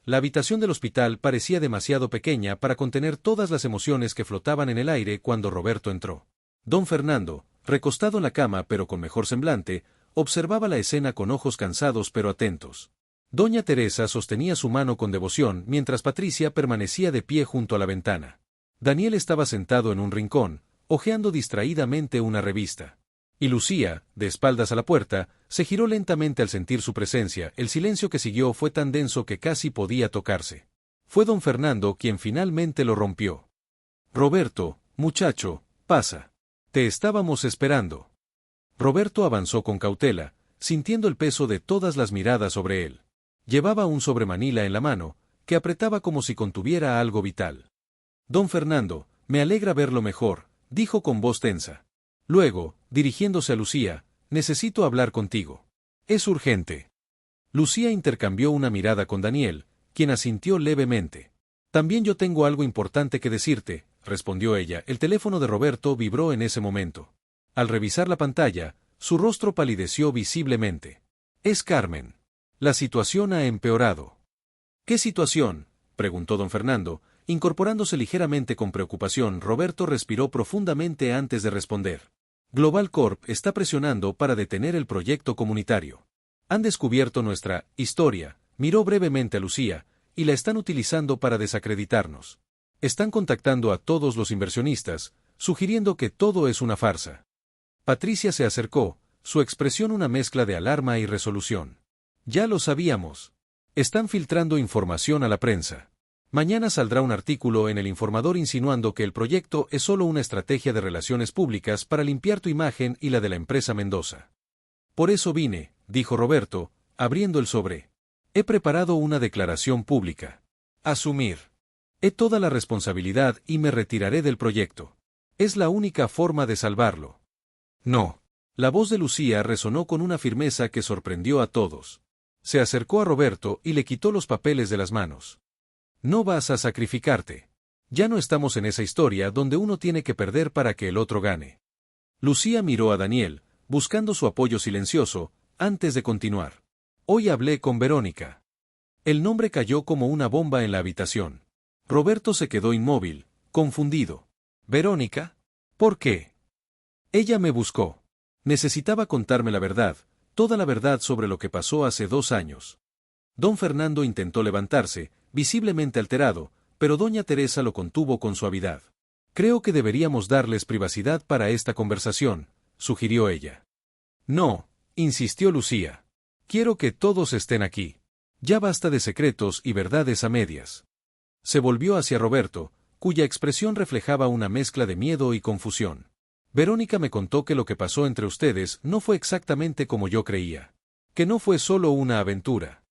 La habitación del hospital parecía demasiado pequeña para contener todas las emociones que flotaban en el aire cuando Roberto entró. Don Fernando, recostado en la cama pero con mejor semblante, observaba la escena con ojos cansados pero atentos. Doña Teresa sostenía su mano con devoción mientras Patricia permanecía de pie junto a la ventana. Daniel estaba sentado en un rincón, hojeando distraídamente una revista. Y Lucía, de espaldas a la puerta, se giró lentamente al sentir su presencia. El silencio que siguió fue tan denso que casi podía tocarse. Fue don Fernando quien finalmente lo rompió. Roberto, muchacho, pasa. Te estábamos esperando. Roberto avanzó con cautela, sintiendo el peso de todas las miradas sobre él. Llevaba un sobremanila en la mano, que apretaba como si contuviera algo vital. Don Fernando, me alegra verlo mejor, dijo con voz tensa. Luego, dirigiéndose a Lucía, necesito hablar contigo. Es urgente. Lucía intercambió una mirada con Daniel, quien asintió levemente. También yo tengo algo importante que decirte, respondió ella. El teléfono de Roberto vibró en ese momento. Al revisar la pantalla, su rostro palideció visiblemente. Es Carmen. La situación ha empeorado. ¿Qué situación?, preguntó don Fernando, incorporándose ligeramente con preocupación. Roberto respiró profundamente antes de responder. Global Corp está presionando para detener el proyecto comunitario. Han descubierto nuestra historia, miró brevemente a Lucía, y la están utilizando para desacreditarnos. Están contactando a todos los inversionistas, sugiriendo que todo es una farsa. Patricia se acercó, su expresión una mezcla de alarma y resolución. Ya lo sabíamos. Están filtrando información a la prensa. Mañana saldrá un artículo en El Informador insinuando que el proyecto es solo una estrategia de relaciones públicas para limpiar tu imagen y la de la empresa Mendoza. Por eso vine, dijo Roberto, abriendo el sobre. He preparado una declaración pública. Asumir. He toda la responsabilidad y me retiraré del proyecto. Es la única forma de salvarlo. No. La voz de Lucía resonó con una firmeza que sorprendió a todos. Se acercó a Roberto y le quitó los papeles de las manos. No vas a sacrificarte. Ya no estamos en esa historia donde uno tiene que perder para que el otro gane. Lucía miró a Daniel, buscando su apoyo silencioso, antes de continuar. Hoy hablé con Verónica. El nombre cayó como una bomba en la habitación. Roberto se quedó inmóvil, confundido. ¿Verónica? ¿Por qué? Ella me buscó. Necesitaba contarme la verdad, toda la verdad sobre lo que pasó hace 2 años. Don Fernando intentó levantarse, visiblemente alterado, pero doña Teresa lo contuvo con suavidad. Creo que deberíamos darles privacidad para esta conversación, sugirió ella. No, insistió Lucía. Quiero que todos estén aquí. Ya basta de secretos y verdades a medias. Se volvió hacia Roberto, cuya expresión reflejaba una mezcla de miedo y confusión. Verónica me contó que lo que pasó entre ustedes no fue exactamente como yo creía. Que no fue solo una aventura.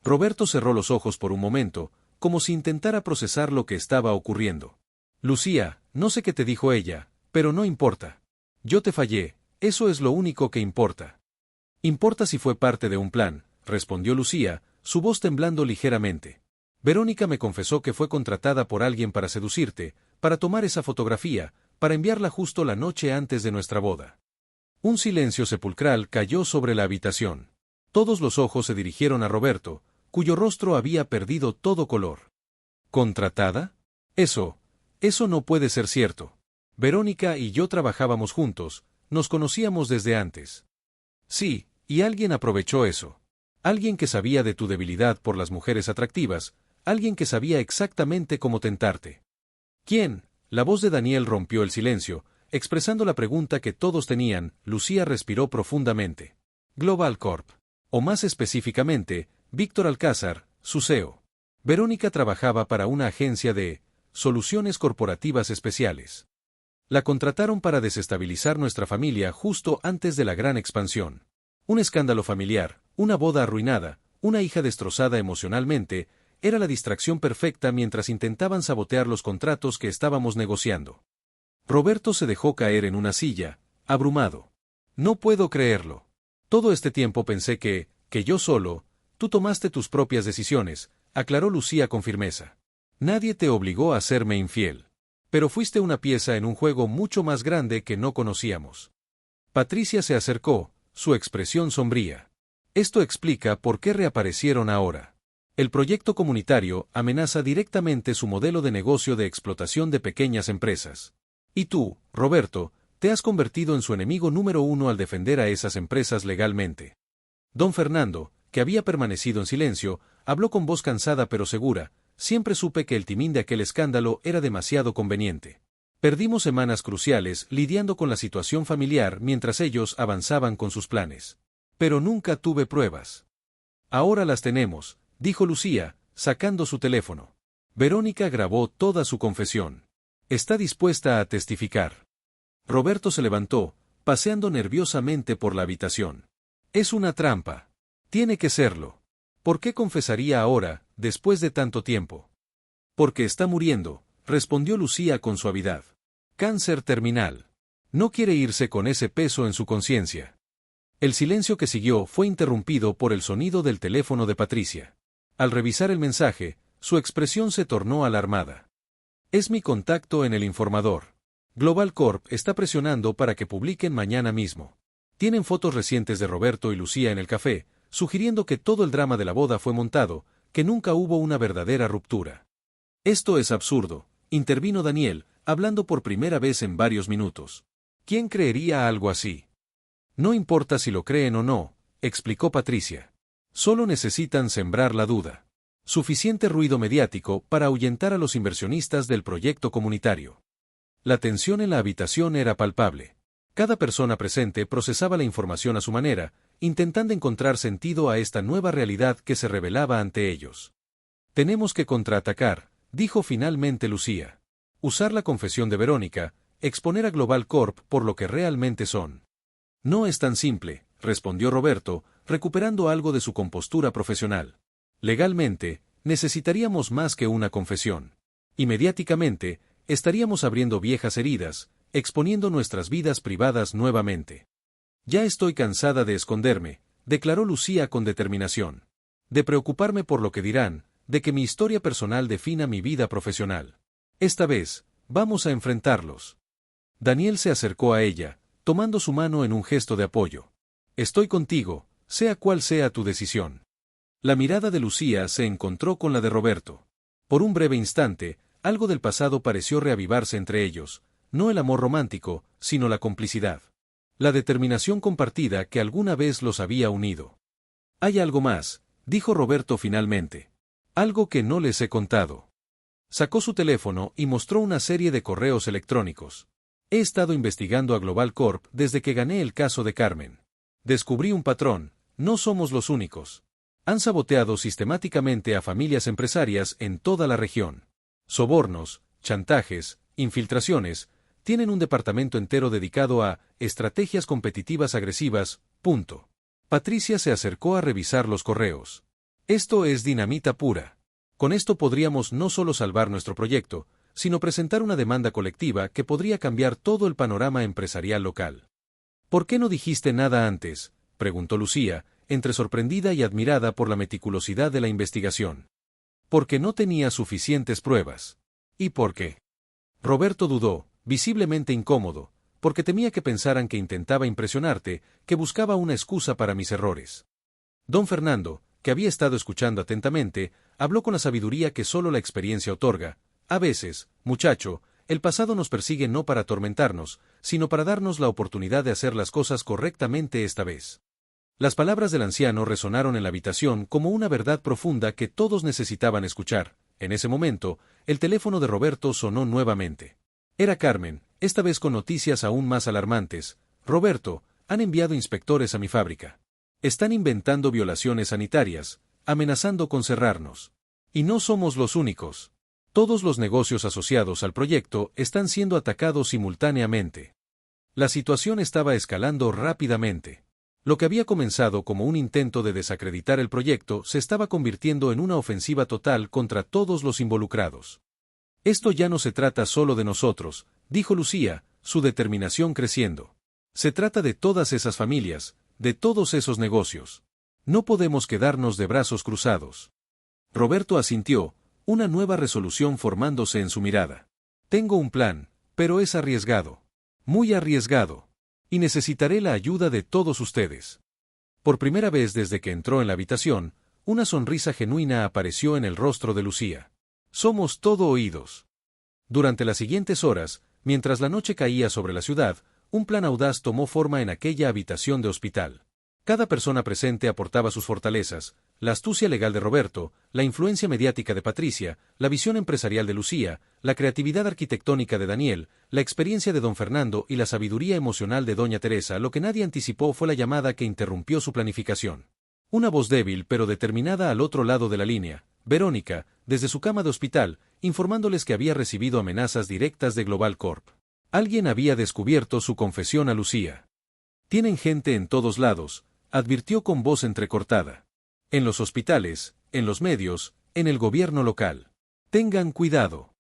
Roberto cerró los ojos por un momento, como si intentara procesar lo que estaba ocurriendo. Lucía, no sé qué te dijo ella, pero no importa. Yo te fallé, eso es lo único que importa. Importa si fue parte de un plan, respondió Lucía, su voz temblando ligeramente. Verónica me confesó que fue contratada por alguien para seducirte, para tomar esa fotografía, para enviarla justo la noche antes de nuestra boda. Un silencio sepulcral cayó sobre la habitación. Todos los ojos se dirigieron a Roberto, cuyo rostro había perdido todo color. ¿Contratada? Eso no puede ser cierto. Verónica y yo trabajábamos juntos, nos conocíamos desde antes. Sí, y alguien aprovechó eso. Alguien que sabía de tu debilidad por las mujeres atractivas, alguien que sabía exactamente cómo tentarte. ¿Quién? La voz de Daniel rompió el silencio, expresando la pregunta que todos tenían. Lucía respiró profundamente. Global Corp. O más específicamente, Víctor Alcázar, su CEO. Verónica trabajaba para una agencia de soluciones corporativas especiales. La contrataron para desestabilizar nuestra familia justo antes de la gran expansión. Un escándalo familiar, una boda arruinada, una hija destrozada emocionalmente, era la distracción perfecta mientras intentaban sabotear los contratos que estábamos negociando. Roberto se dejó caer en una silla, abrumado. No puedo creerlo. Todo este tiempo pensé que yo solo, tú tomaste tus propias decisiones, aclaró Lucía con firmeza. Nadie te obligó a serme infiel. Pero fuiste una pieza en un juego mucho más grande que no conocíamos. Patricia se acercó, su expresión sombría. Esto explica por qué reaparecieron ahora. El proyecto comunitario amenaza directamente su modelo de negocio de explotación de pequeñas empresas. Y tú, Roberto, te has convertido en su enemigo número uno al defender a esas empresas legalmente. Don Fernando, que había permanecido en silencio, habló con voz cansada pero segura. Siempre supe que el timín de aquel escándalo era demasiado conveniente. Perdimos semanas cruciales lidiando con la situación familiar mientras ellos avanzaban con sus planes. Pero nunca tuve pruebas. Ahora las tenemos, dijo Lucía, sacando su teléfono. Verónica grabó toda su confesión. Está dispuesta a testificar. Roberto se levantó, paseando nerviosamente por la habitación. Es una trampa. Tiene que serlo. ¿Por qué confesaría ahora, después de tanto tiempo? Porque está muriendo, respondió Lucía con suavidad. Cáncer terminal. No quiere irse con ese peso en su conciencia. El silencio que siguió fue interrumpido por el sonido del teléfono de Patricia. Al revisar el mensaje, su expresión se tornó alarmada. Es mi contacto en el informador. Global Corp está presionando para que publiquen mañana mismo. Tienen fotos recientes de Roberto y Lucía en el café, sugiriendo que todo el drama de la boda fue montado, que nunca hubo una verdadera ruptura. Esto es absurdo, intervino Daniel, hablando por primera vez en varios minutos. ¿Quién creería algo así? No importa si lo creen o no, explicó Patricia. Solo necesitan sembrar la duda. Suficiente ruido mediático para ahuyentar a los inversionistas del proyecto comunitario. La tensión en la habitación era palpable. Cada persona presente procesaba la información a su manera, intentando encontrar sentido a esta nueva realidad que se revelaba ante ellos. Tenemos que contraatacar, dijo finalmente Lucía. Usar la confesión de Verónica, exponer a Global Corp por lo que realmente son. No es tan simple, respondió Roberto, recuperando algo de su compostura profesional. Legalmente, necesitaríamos más que una confesión. Y mediáticamente, estaríamos abriendo viejas heridas, exponiendo nuestras vidas privadas nuevamente. Ya estoy cansada de esconderme, declaró Lucía con determinación. De preocuparme por lo que dirán, de que mi historia personal defina mi vida profesional. Esta vez, vamos a enfrentarlos. Daniel se acercó a ella, tomando su mano en un gesto de apoyo. Estoy contigo, sea cual sea tu decisión. La mirada de Lucía se encontró con la de Roberto. Por un breve instante, algo del pasado pareció reavivarse entre ellos, no el amor romántico, sino la complicidad. La determinación compartida que alguna vez los había unido. Hay algo más, dijo Roberto finalmente. Algo que no les he contado. Sacó su teléfono y mostró una serie de correos electrónicos. He estado investigando a Global Corp desde que gané el caso de Carmen. Descubrí un patrón, no somos los únicos. Han saboteado sistemáticamente a familias empresarias en toda la región. sobornos, chantajes, infiltraciones, tienen un departamento entero dedicado a estrategias competitivas agresivas, punto. Patricia se acercó a revisar los correos. Esto es dinamita pura. Con esto podríamos no solo salvar nuestro proyecto, sino presentar una demanda colectiva que podría cambiar todo el panorama empresarial local. ¿Por qué no dijiste nada antes?, preguntó Lucía, entre sorprendida y admirada por la meticulosidad de la investigación. Porque no tenía suficientes pruebas. ¿Y por qué? Roberto dudó, visiblemente incómodo, porque temía que pensaran que intentaba impresionarte, que buscaba una excusa para mis errores. Don Fernando, que había estado escuchando atentamente, habló con la sabiduría que solo la experiencia otorga. A veces, muchacho, el pasado nos persigue no para atormentarnos, sino para darnos la oportunidad de hacer las cosas correctamente esta vez. Las palabras del anciano resonaron en la habitación como una verdad profunda que todos necesitaban escuchar. En ese momento, el teléfono de Roberto sonó nuevamente. Era Carmen, esta vez con noticias aún más alarmantes. Roberto, han enviado inspectores a mi fábrica. Están inventando violaciones sanitarias, amenazando con cerrarnos. Y no somos los únicos. Todos los negocios asociados al proyecto están siendo atacados simultáneamente. La situación estaba escalando rápidamente. Lo que había comenzado como un intento de desacreditar el proyecto se estaba convirtiendo en una ofensiva total contra todos los involucrados. Esto ya no se trata solo de nosotros, dijo Lucía, su determinación creciendo. Se trata de todas esas familias, de todos esos negocios. No podemos quedarnos de brazos cruzados. Roberto asintió, una nueva resolución formándose en su mirada. Tengo un plan, pero es arriesgado. Muy arriesgado. Y necesitaré la ayuda de todos ustedes. Por primera vez desde que entró en la habitación, una sonrisa genuina apareció en el rostro de Lucía. Somos todo oídos. Durante las siguientes horas, mientras la noche caía sobre la ciudad, un plan audaz tomó forma en aquella habitación de hospital. Cada persona presente aportaba sus fortalezas, la astucia legal de Roberto, la influencia mediática de Patricia, la visión empresarial de Lucía, la creatividad arquitectónica de Daniel, la experiencia de don Fernando y la sabiduría emocional de doña Teresa. Lo que nadie anticipó fue la llamada que interrumpió su planificación. Una voz débil pero determinada al otro lado de la línea, Verónica, desde su cama de hospital, informándoles que había recibido amenazas directas de Global Corp. Alguien había descubierto su confesión a Lucía. Tienen gente en todos lados, advirtió con voz entrecortada. En los hospitales, en los medios, en el gobierno local. Tengan cuidado.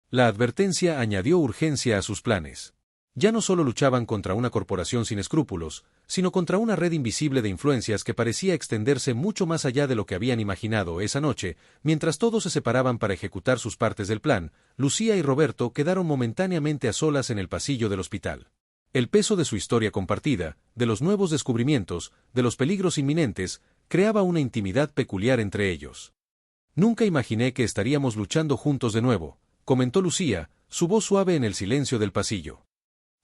La advertencia añadió urgencia a sus planes. Ya no solo luchaban contra una corporación sin escrúpulos, sino contra una red invisible de influencias que parecía extenderse mucho más allá de lo que habían imaginado. Esa noche, mientras todos se separaban para ejecutar sus partes del plan, Lucía y Roberto quedaron momentáneamente a solas en el pasillo del hospital. El peso de su historia compartida, de los nuevos descubrimientos, de los peligros inminentes, creaba una intimidad peculiar entre ellos. Nunca imaginé que estaríamos luchando juntos de nuevo, comentó Lucía, su voz suave en el silencio del pasillo.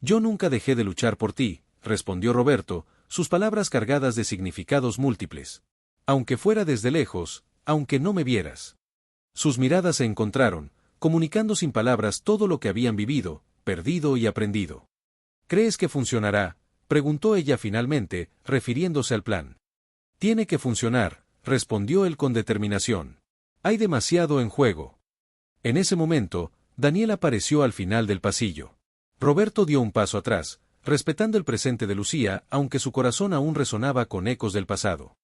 Yo nunca dejé de luchar por ti, respondió Roberto, sus palabras cargadas de significados múltiples. Aunque fuera desde lejos, aunque no me vieras. Sus miradas se encontraron, comunicando sin palabras todo lo que habían vivido, perdido y aprendido. ¿Crees que funcionará?, preguntó ella finalmente, refiriéndose al plan. Tiene que funcionar, respondió él con determinación. Hay demasiado en juego. En ese momento, Daniel apareció al final del pasillo. Roberto dio un paso atrás, respetando el presente de Lucía, aunque su corazón aún resonaba con ecos del pasado.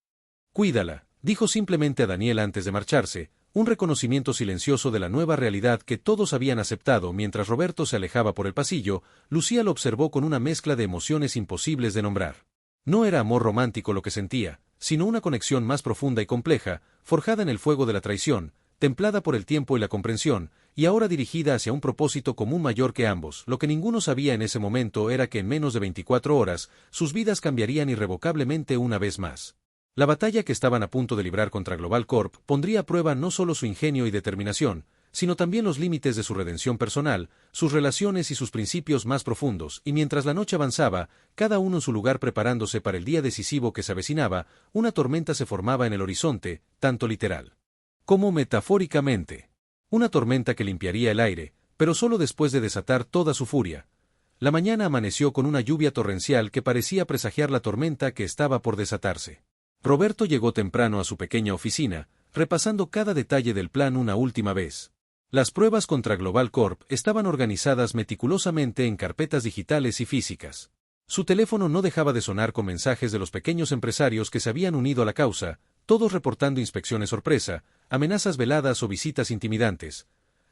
Cuídala, dijo simplemente a Daniel antes de marcharse, un reconocimiento silencioso de la nueva realidad que todos habían aceptado. Mientras Roberto se alejaba por el pasillo, Lucía lo observó con una mezcla de emociones imposibles de nombrar. No era amor romántico lo que sentía, sino una conexión más profunda y compleja, forjada en el fuego de la traición, templada por el tiempo y la comprensión, y ahora dirigida hacia un propósito común mayor que ambos. Lo que ninguno sabía en ese momento era que en menos de 24 horas, sus vidas cambiarían irrevocablemente una vez más. La batalla que estaban a punto de librar contra Global Corp pondría a prueba no solo su ingenio y determinación, sino también los límites de su redención personal, sus relaciones y sus principios más profundos. Y mientras la noche avanzaba, cada uno en su lugar preparándose para el día decisivo que se avecinaba, una tormenta se formaba en el horizonte, tanto literal como metafóricamente. Una tormenta que limpiaría el aire, pero solo después de desatar toda su furia. La mañana amaneció con una lluvia torrencial que parecía presagiar la tormenta que estaba por desatarse. Roberto llegó temprano a su pequeña oficina, repasando cada detalle del plan una última vez. Las pruebas contra Global Corp estaban organizadas meticulosamente en carpetas digitales y físicas. Su teléfono no dejaba de sonar con mensajes de los pequeños empresarios que se habían unido a la causa, todos reportando inspecciones sorpresa, amenazas veladas o visitas intimidantes.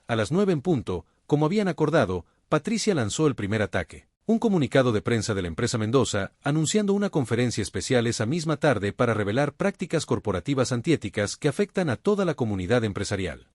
A las 9 en punto, como habían acordado, Patricia lanzó el primer ataque. Un comunicado de prensa de la empresa Mendoza, anunciando una conferencia especial esa misma tarde para revelar prácticas corporativas antiéticas que afectan a toda la comunidad empresarial.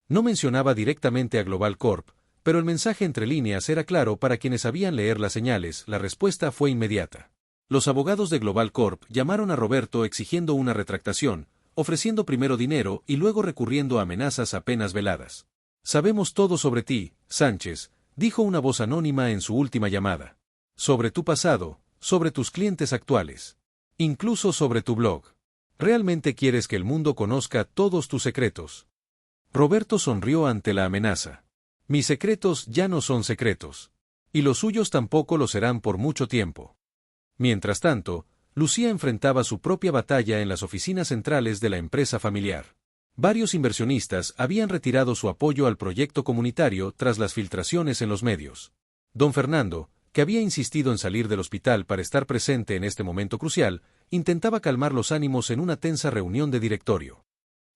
No mencionaba directamente a Global Corp, pero el mensaje entre líneas era claro para quienes sabían leer las señales. La respuesta fue inmediata. Los abogados de Global Corp llamaron a Roberto exigiendo una retractación, ofreciendo primero dinero y luego recurriendo a amenazas apenas veladas. «Sabemos todo sobre ti, Sánchez», dijo una voz anónima en su última llamada. «Sobre tu pasado, sobre tus clientes actuales. Incluso sobre tu blog. ¿Realmente quieres que el mundo conozca todos tus secretos?» Roberto sonrió ante la amenaza. «Mis secretos ya no son secretos. Y los suyos tampoco lo serán por mucho tiempo». Mientras tanto, Lucía enfrentaba su propia batalla en las oficinas centrales de la empresa familiar. Varios inversionistas habían retirado su apoyo al proyecto comunitario tras las filtraciones en los medios. Don Fernando, que había insistido en salir del hospital para estar presente en este momento crucial, intentaba calmar los ánimos en una tensa reunión de directorio.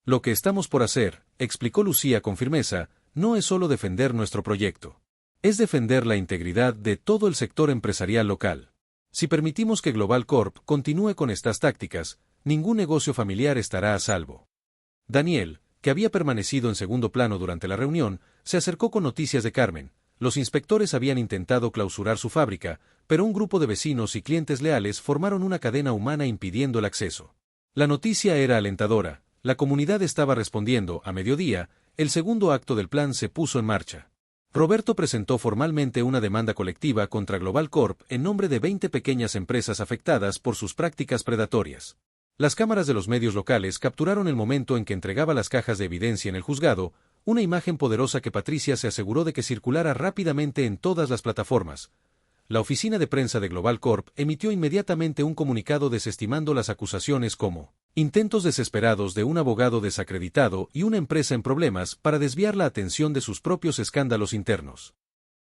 «Lo que estamos por hacer», explicó Lucía con firmeza, «no es solo defender nuestro proyecto. Es defender la integridad de todo el sector empresarial local. Si permitimos que Global Corp continúe con estas tácticas, ningún negocio familiar estará a salvo». Daniel, que había permanecido en segundo plano durante la reunión, se acercó con noticias de Carmen. Los inspectores habían intentado clausurar su fábrica, pero un grupo de vecinos y clientes leales formaron una cadena humana impidiendo el acceso. La noticia era alentadora. La comunidad estaba respondiendo. A mediodía, el segundo acto del plan se puso en marcha. Roberto presentó formalmente una demanda colectiva contra Global Corp en nombre de 20 pequeñas empresas afectadas por sus prácticas predatorias. Las cámaras de los medios locales capturaron el momento en que entregaba las cajas de evidencia en el juzgado, una imagen poderosa que Patricia se aseguró de que circulara rápidamente en todas las plataformas. La oficina de prensa de Global Corp emitió inmediatamente un comunicado desestimando las acusaciones como intentos desesperados de un abogado desacreditado y una empresa en problemas para desviar la atención de sus propios escándalos internos.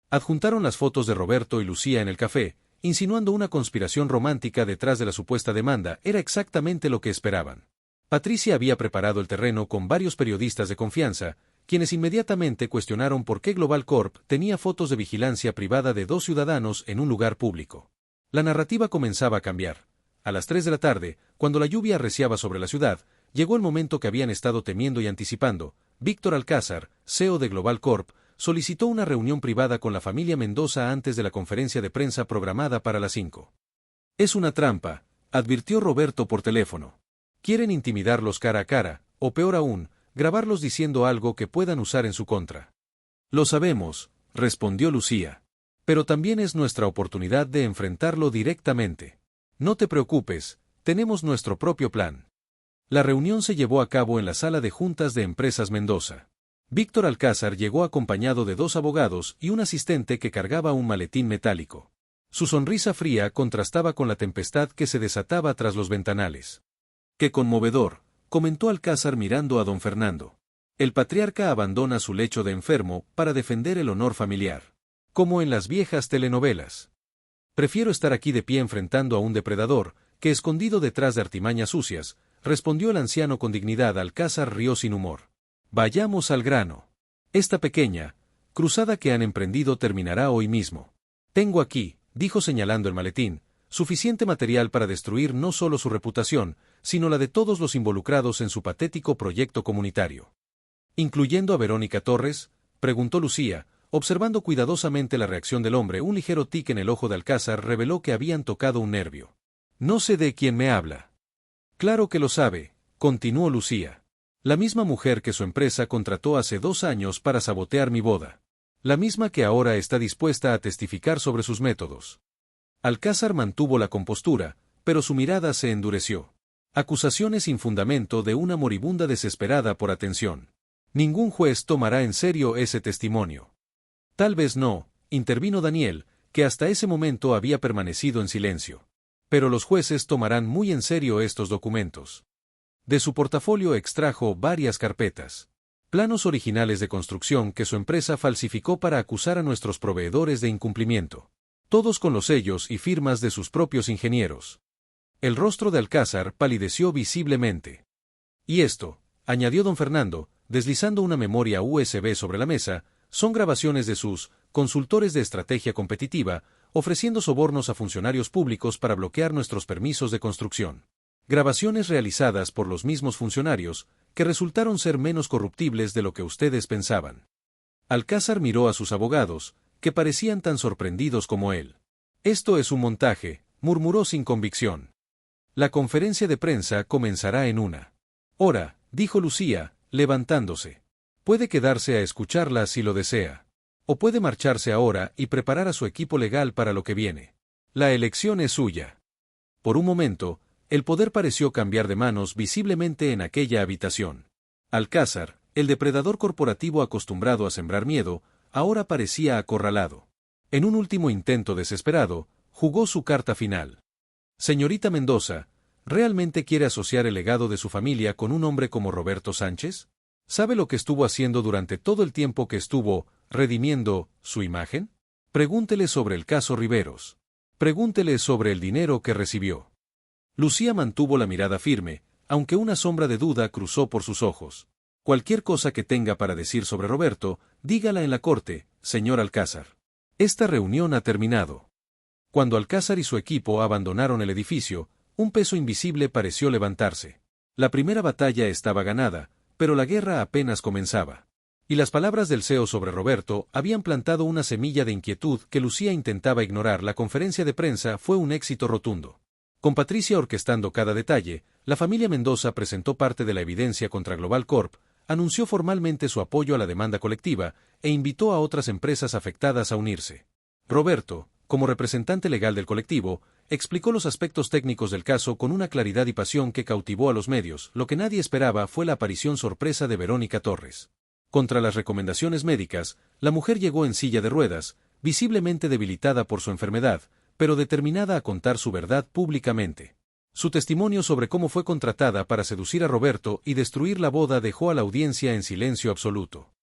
Adjuntaron las fotos de Roberto y Lucía en el café, insinuando una conspiración romántica detrás de la supuesta demanda. Era exactamente lo que esperaban. Patricia había preparado el terreno con varios periodistas de confianza, quienes inmediatamente cuestionaron por qué Global Corp tenía fotos de vigilancia privada de 2 ciudadanos en un lugar público. La narrativa comenzaba a cambiar. A las 3 de la tarde, cuando la lluvia arreciaba sobre la ciudad, llegó el momento que habían estado temiendo y anticipando. Víctor Alcázar, CEO de Global Corp, solicitó una reunión privada con la familia Mendoza antes de la conferencia de prensa programada para las 5. «Es una trampa», advirtió Roberto por teléfono. «Quieren intimidarlos cara a cara, o peor aún, grabarlos diciendo algo que puedan usar en su contra». «Lo sabemos», respondió Lucía. «Pero también es nuestra oportunidad de enfrentarlo directamente. No te preocupes, tenemos nuestro propio plan». La reunión se llevó a cabo en la sala de juntas de empresas Mendoza. Víctor Alcázar llegó acompañado de 2 abogados y un asistente que cargaba un maletín metálico. Su sonrisa fría contrastaba con la tempestad que se desataba tras los ventanales. «Qué conmovedor», comentó Alcázar mirando a don Fernando. «El patriarca abandona su lecho de enfermo para defender el honor familiar. Como en las viejas telenovelas. Prefiero estar aquí de pie enfrentando a un depredador, que escondido detrás de artimañas sucias», respondió el anciano con dignidad. Alcázar rió sin humor. «Vayamos al grano. Esta pequeña cruzada que han emprendido terminará hoy mismo. Tengo aquí», dijo señalando el maletín, «suficiente material para destruir no solo su reputación, sino la de todos los involucrados en su patético proyecto comunitario». «¿Incluyendo a Verónica Torres?», preguntó Lucía, observando cuidadosamente la reacción del hombre. Un ligero tic en el ojo de Alcázar reveló que habían tocado un nervio. «No sé de quién me habla». «Claro que lo sabe», continuó Lucía. «La misma mujer que su empresa contrató hace 2 años para sabotear mi boda. La misma que ahora está dispuesta a testificar sobre sus métodos». Alcázar mantuvo la compostura, pero su mirada se endureció. Acusaciones sin fundamento de una moribunda desesperada por atención. Ningún juez tomará en serio ese testimonio. «Tal vez no», intervino Daniel, que hasta ese momento había permanecido en silencio. «Pero los jueces tomarán muy en serio estos documentos». De su portafolio extrajo varias carpetas. Planos originales de construcción que su empresa falsificó para acusar a nuestros proveedores de incumplimiento. Todos con los sellos y firmas de sus propios ingenieros. El rostro de Alcázar palideció visiblemente. Y esto, añadió don Fernando, deslizando una memoria USB sobre la mesa, son grabaciones de sus consultores de estrategia competitiva, ofreciendo sobornos a funcionarios públicos para bloquear nuestros permisos de construcción. Grabaciones realizadas por los mismos funcionarios, que resultaron ser menos corruptibles de lo que ustedes pensaban. Alcázar miró a sus abogados, que parecían tan sorprendidos como él. Esto es un montaje, murmuró sin convicción. La conferencia de prensa comenzará en una hora, dijo Lucía, levantándose. Puede quedarse a escucharla si lo desea. O puede marcharse ahora y preparar a su equipo legal para lo que viene. La elección es suya. Por un momento, el poder pareció cambiar de manos visiblemente en aquella habitación. Alcázar, el depredador corporativo acostumbrado a sembrar miedo, ahora parecía acorralado. En un último intento desesperado, jugó su carta final. Señorita Mendoza, ¿realmente quiere asociar el legado de su familia con un hombre como Roberto Sánchez? ¿Sabe lo que estuvo haciendo durante todo el tiempo que estuvo redimiendo su imagen? Pregúntele sobre el caso Riveros. Pregúntele sobre el dinero que recibió. Lucía mantuvo la mirada firme, aunque una sombra de duda cruzó por sus ojos. Cualquier cosa que tenga para decir sobre Roberto, dígala en la corte, señor Alcázar. Esta reunión ha terminado. Cuando Alcázar y su equipo abandonaron el edificio, un peso invisible pareció levantarse. La primera batalla estaba ganada, pero la guerra apenas comenzaba. Y las palabras del CEO sobre Roberto habían plantado una semilla de inquietud que Lucía intentaba ignorar. La conferencia de prensa fue un éxito rotundo. Con Patricia orquestando cada detalle, la familia Mendoza presentó parte de la evidencia contra Global Corp, anunció formalmente su apoyo a la demanda colectiva e invitó a otras empresas afectadas a unirse. Roberto, como representante legal del colectivo, explicó los aspectos técnicos del caso con una claridad y pasión que cautivó a los medios. Lo que nadie esperaba fue la aparición sorpresa de Verónica Torres. Contra las recomendaciones médicas, la mujer llegó en silla de ruedas, visiblemente debilitada por su enfermedad, pero determinada a contar su verdad públicamente. Su testimonio sobre cómo fue contratada para seducir a Roberto y destruir la boda dejó a la audiencia en silencio absoluto.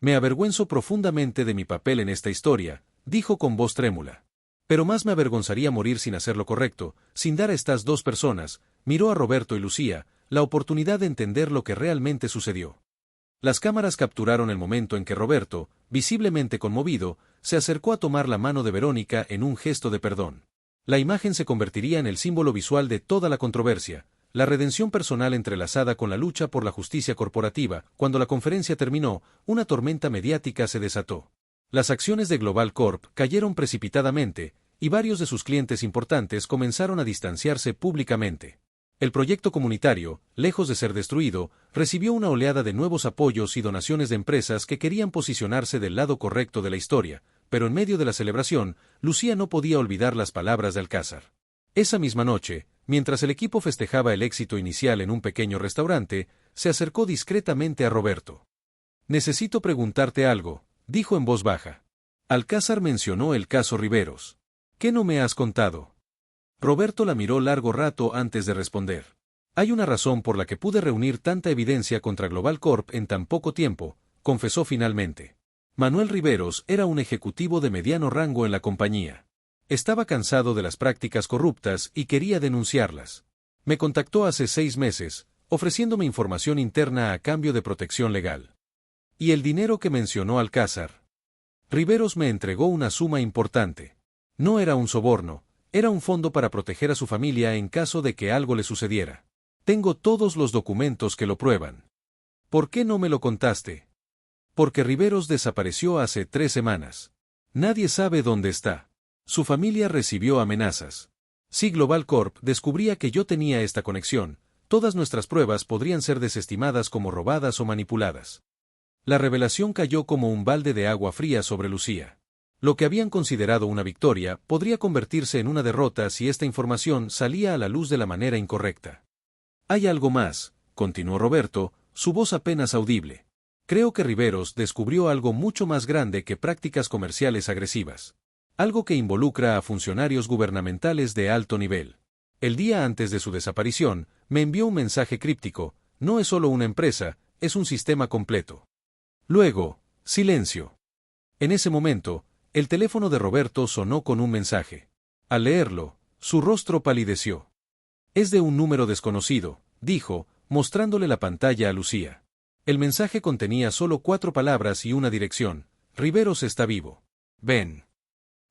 Me avergüenzo profundamente de mi papel en esta historia, dijo con voz trémula. Pero más me avergonzaría morir sin hacer lo correcto, sin dar a estas dos personas, miró a Roberto y Lucía, la oportunidad de entender lo que realmente sucedió. Las cámaras capturaron el momento en que Roberto, visiblemente conmovido, se acercó a tomar la mano de Verónica en un gesto de perdón. La imagen se convertiría en el símbolo visual de toda la controversia, la redención personal entrelazada con la lucha por la justicia corporativa. Cuando la conferencia terminó, una tormenta mediática se desató. Las acciones de Global Corp cayeron precipitadamente, y varios de sus clientes importantes comenzaron a distanciarse públicamente. El proyecto comunitario, lejos de ser destruido, recibió una oleada de nuevos apoyos y donaciones de empresas que querían posicionarse del lado correcto de la historia, pero en medio de la celebración, Lucía no podía olvidar las palabras de Alcázar. Esa misma noche, mientras el equipo festejaba el éxito inicial en un pequeño restaurante, se acercó discretamente a Roberto. Necesito preguntarte algo, dijo en voz baja. Alcázar mencionó el caso Riveros. ¿Qué no me has contado? Roberto la miró largo rato antes de responder. Hay una razón por la que pude reunir tanta evidencia contra Global Corp en tan poco tiempo, confesó finalmente. Manuel Riveros era un ejecutivo de mediano rango en la compañía. Estaba cansado de las prácticas corruptas y quería denunciarlas. Me contactó hace 6 meses, ofreciéndome información interna a cambio de protección legal. ¿Y el dinero que mencionó Alcázar? Riveros me entregó una suma importante. No era un soborno, era un fondo para proteger a su familia en caso de que algo le sucediera. Tengo todos los documentos que lo prueban. ¿Por qué no me lo contaste? Porque Riveros desapareció hace 3 semanas. Nadie sabe dónde está. Su familia recibió amenazas. Si Global Corp descubría que yo tenía esta conexión, todas nuestras pruebas podrían ser desestimadas como robadas o manipuladas. La revelación cayó como un balde de agua fría sobre Lucía. Lo que habían considerado una victoria podría convertirse en una derrota si esta información salía a la luz de la manera incorrecta. Hay algo más, continuó Roberto, su voz apenas audible. Creo que Riveros descubrió algo mucho más grande que prácticas comerciales agresivas. Algo que involucra a funcionarios gubernamentales de alto nivel. El día antes de su desaparición, me envió un mensaje críptico: no es solo una empresa, es un sistema completo. Luego, silencio. En ese momento, el teléfono de Roberto sonó con un mensaje. Al leerlo, su rostro palideció. Es de un número desconocido, dijo, mostrándole la pantalla a Lucía. El mensaje contenía solo 4 palabras y una dirección. Riveros está vivo. Ven.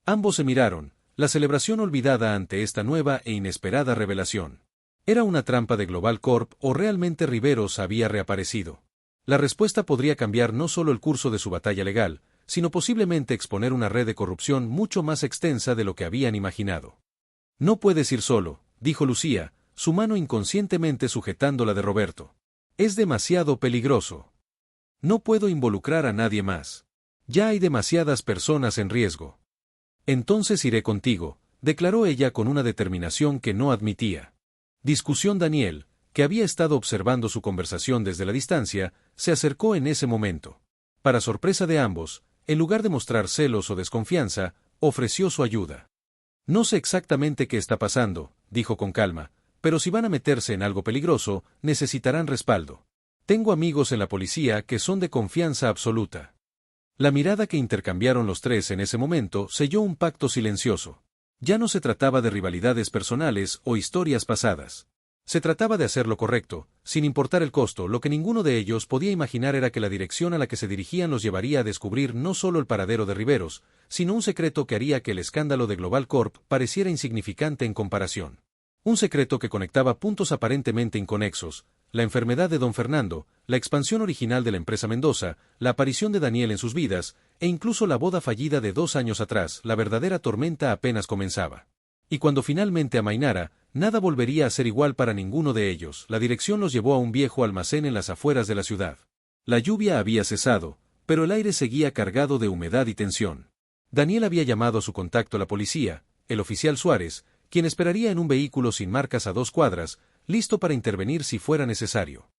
Ambos se miraron, la celebración olvidada ante esta nueva e inesperada revelación. ¿Era una trampa de Global Corp o realmente Riveros había reaparecido? La respuesta podría cambiar no solo el curso de su batalla legal, sino posiblemente exponer una red de corrupción mucho más extensa de lo que habían imaginado. No puedes ir solo, dijo Lucía, su mano inconscientemente sujetando la de Roberto. Es demasiado peligroso. No puedo involucrar a nadie más. Ya hay demasiadas personas en riesgo. Entonces iré contigo, declaró ella con una determinación que no admitía. Discusión. Daniel, que había estado observando su conversación desde la distancia, se acercó en ese momento. Para sorpresa de ambos, en lugar de mostrar celos o desconfianza, ofreció su ayuda. No sé exactamente qué está pasando, dijo con calma, pero si van a meterse en algo peligroso, necesitarán respaldo. Tengo amigos en la policía que son de confianza absoluta. La mirada que intercambiaron los tres en ese momento selló un pacto silencioso. Ya no se trataba de rivalidades personales o historias pasadas. Se trataba de hacer lo correcto, sin importar el costo. Lo que ninguno de ellos podía imaginar era que la dirección a la que se dirigían los llevaría a descubrir no solo el paradero de Riveros, sino un secreto que haría que el escándalo de Global Corp pareciera insignificante en comparación. Un secreto que conectaba puntos aparentemente inconexos: la enfermedad de don Fernando, la expansión original de la empresa Mendoza, la aparición de Daniel en sus vidas, e incluso la boda fallida de 2 años atrás. La verdadera tormenta apenas comenzaba. Y cuando finalmente amainara, nada volvería a ser igual para ninguno de ellos. La dirección los llevó a un viejo almacén en las afueras de la ciudad. La lluvia había cesado, pero el aire seguía cargado de humedad y tensión. Daniel había llamado a su contacto la policía, el oficial Suárez, quien esperaría en un vehículo sin marcas a 2 cuadras, listo para intervenir si fuera necesario.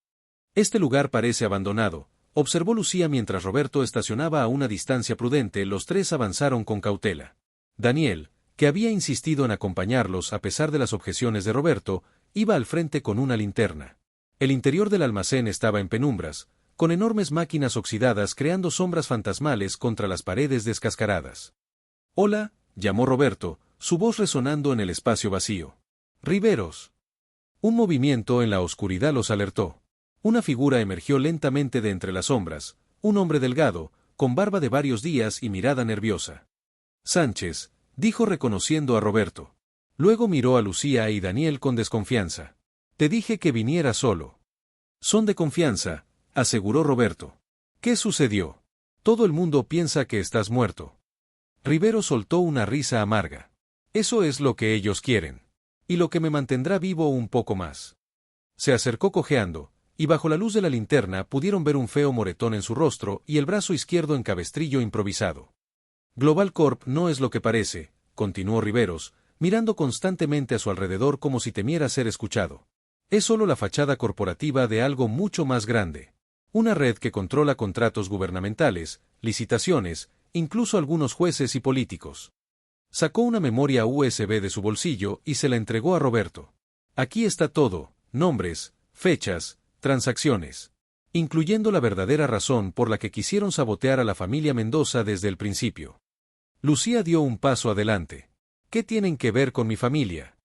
Este lugar parece abandonado, observó Lucía mientras Roberto estacionaba a una distancia prudente. Los tres avanzaron con cautela. Daniel, que había insistido en acompañarlos a pesar de las objeciones de Roberto, iba al frente con una linterna. El interior del almacén estaba en penumbras, con enormes máquinas oxidadas creando sombras fantasmales contra las paredes descascaradas. «Hola», llamó Roberto, su voz resonando en el espacio vacío. «Riveros». Un movimiento en la oscuridad los alertó. Una figura emergió lentamente de entre las sombras, un hombre delgado, con barba de varios días y mirada nerviosa. «Sánchez», dijo reconociendo a Roberto. Luego miró a Lucía y Daniel con desconfianza. «Te dije que viniera solo». «Son de confianza», aseguró Roberto. «¿Qué sucedió? Todo el mundo piensa que estás muerto». Rivero soltó una risa amarga. «Eso es lo que ellos quieren. Y lo que me mantendrá vivo un poco más». Se acercó cojeando, y bajo la luz de la linterna pudieron ver un feo moretón en su rostro y el brazo izquierdo en cabestrillo improvisado. «Global Corp no es lo que parece», continuó Riveros, mirando constantemente a su alrededor como si temiera ser escuchado. «Es solo la fachada corporativa de algo mucho más grande. Una red que controla contratos gubernamentales, licitaciones, incluso algunos jueces y políticos». Sacó una memoria USB de su bolsillo y se la entregó a Roberto. «Aquí está todo, nombres, fechas, transacciones. Incluyendo la verdadera razón por la que quisieron sabotear a la familia Mendoza desde el principio». Lucía dio un paso adelante. «¿Qué tienen que ver con mi familia?».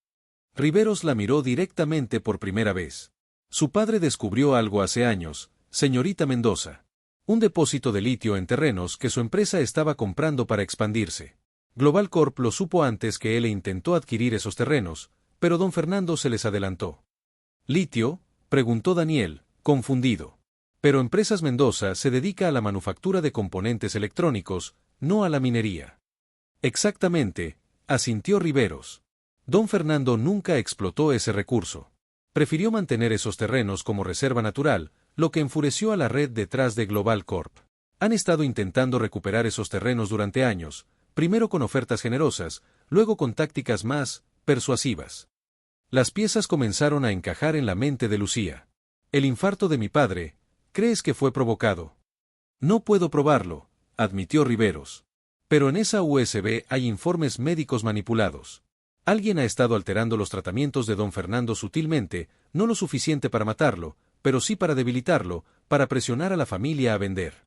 Riveros la miró directamente por primera vez. «Su padre descubrió algo hace años, señorita Mendoza. Un depósito de litio en terrenos que su empresa estaba comprando para expandirse. Global Corp lo supo antes que él e intentó adquirir esos terrenos, pero don Fernando se les adelantó». «¿Litio?», preguntó Daniel, confundido. «Pero Empresas Mendoza se dedica a la manufactura de componentes electrónicos, no a la minería». «Exactamente», asintió Riveros. «Don Fernando nunca explotó ese recurso. Prefirió mantener esos terrenos como reserva natural, lo que enfureció a la red detrás de Global Corp. Han estado intentando recuperar esos terrenos durante años, primero con ofertas generosas, luego con tácticas más persuasivas». Las piezas comenzaron a encajar en la mente de Lucía. «El infarto de mi padre, ¿crees que fue provocado?». «No puedo probarlo», admitió Riveros. «Pero en esa USB hay informes médicos manipulados. Alguien ha estado alterando los tratamientos de don Fernando sutilmente, no lo suficiente para matarlo, pero sí para debilitarlo, para presionar a la familia a vender».